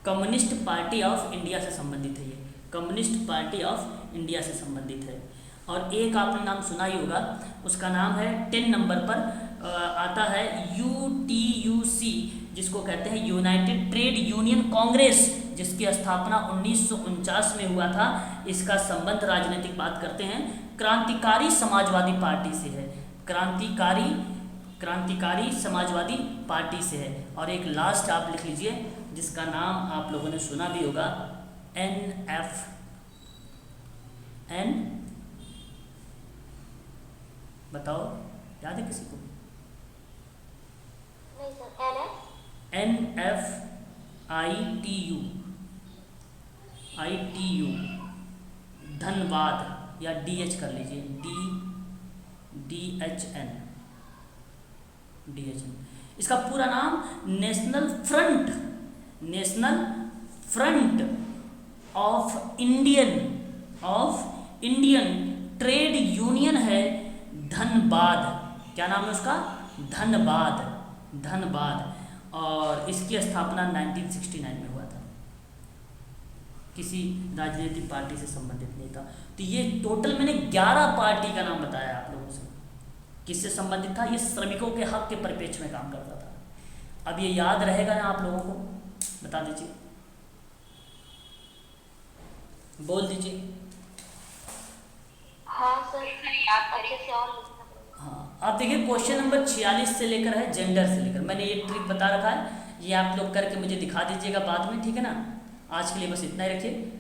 Communist party of India से संबंधित है ये, कम्युनिस्ट पार्टी ऑफ इंडिया से संबंधित है। और एक आपने नाम सुना ही होगा, उसका नाम है 10 नंबर पर आता है UTUC, जिसको कहते हैं यूनाइटेड ट्रेड यूनियन कांग्रेस, जिसकी स्थापना 1949 में हुआ था। इसका संबंध राजनीतिक बात करते हैं क्रांतिकारी समाजवादी पार्टी से है, क्रांतिकारी समाजवादी पार्टी से है। और एक लास्ट आप लिख लीजिए जिसका नाम आप लोगों ने सुना भी होगा, NFN, बताओ याद है किसी को? नहीं सर, NFITU, धनबाद, या DH कर लीजिए, DHN। इसका पूरा नाम national front of Indian trade union है धनबाद। क्या नाम है उसका? धनबाद। और इसकी स्थापना 1969 में हुआ था। किसी राजनीतिक पार्टी से संबंधित नहीं था। तो ये टोटल मैंने 11 पार्टी का नाम बताया आप लोगों से। किससे संबंधित था? ये श्रमिकों के हक के परिप्रेक्ष्य में काम करता था। अब ये याद रहेगा ना आप लोगों को? बता दीजिए, बोल दीजिए। हाँ सर, अच्छे से और लिखना पड़ेगा। हाँ, आप देखिए क्वेश्चन नंबर 46 से लेकर है जेंडर से लेकर, मैंने ये ट्रिक बता रखा है, ये आप लोग करके मुझे दिखा दीजिएगा बाद में, ठीक है ना। आज के लिए बस इतना ही रखिए,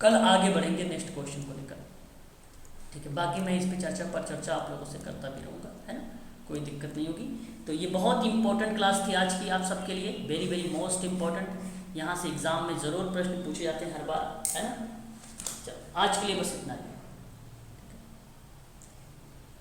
कल आगे बढ़ेंगे नेक्स्ट क्वेश्चन को लेकर, ठीक है। बाकी मैं इस पे चर्चा आप लोगों से करता भी रहूँगा, है ना, कोई दिक्कत नहीं होगी। तो ये बहुत इंपॉर्टेंट क्लास थी आज की आप सबके लिए, वेरी मोस्ट इम्पॉर्टेंट। यहाँ से एग्जाम में ज़रूर प्रश्न पूछे जाते हैं हर बार, है ना। चलो आज के लिए बस इतना ही।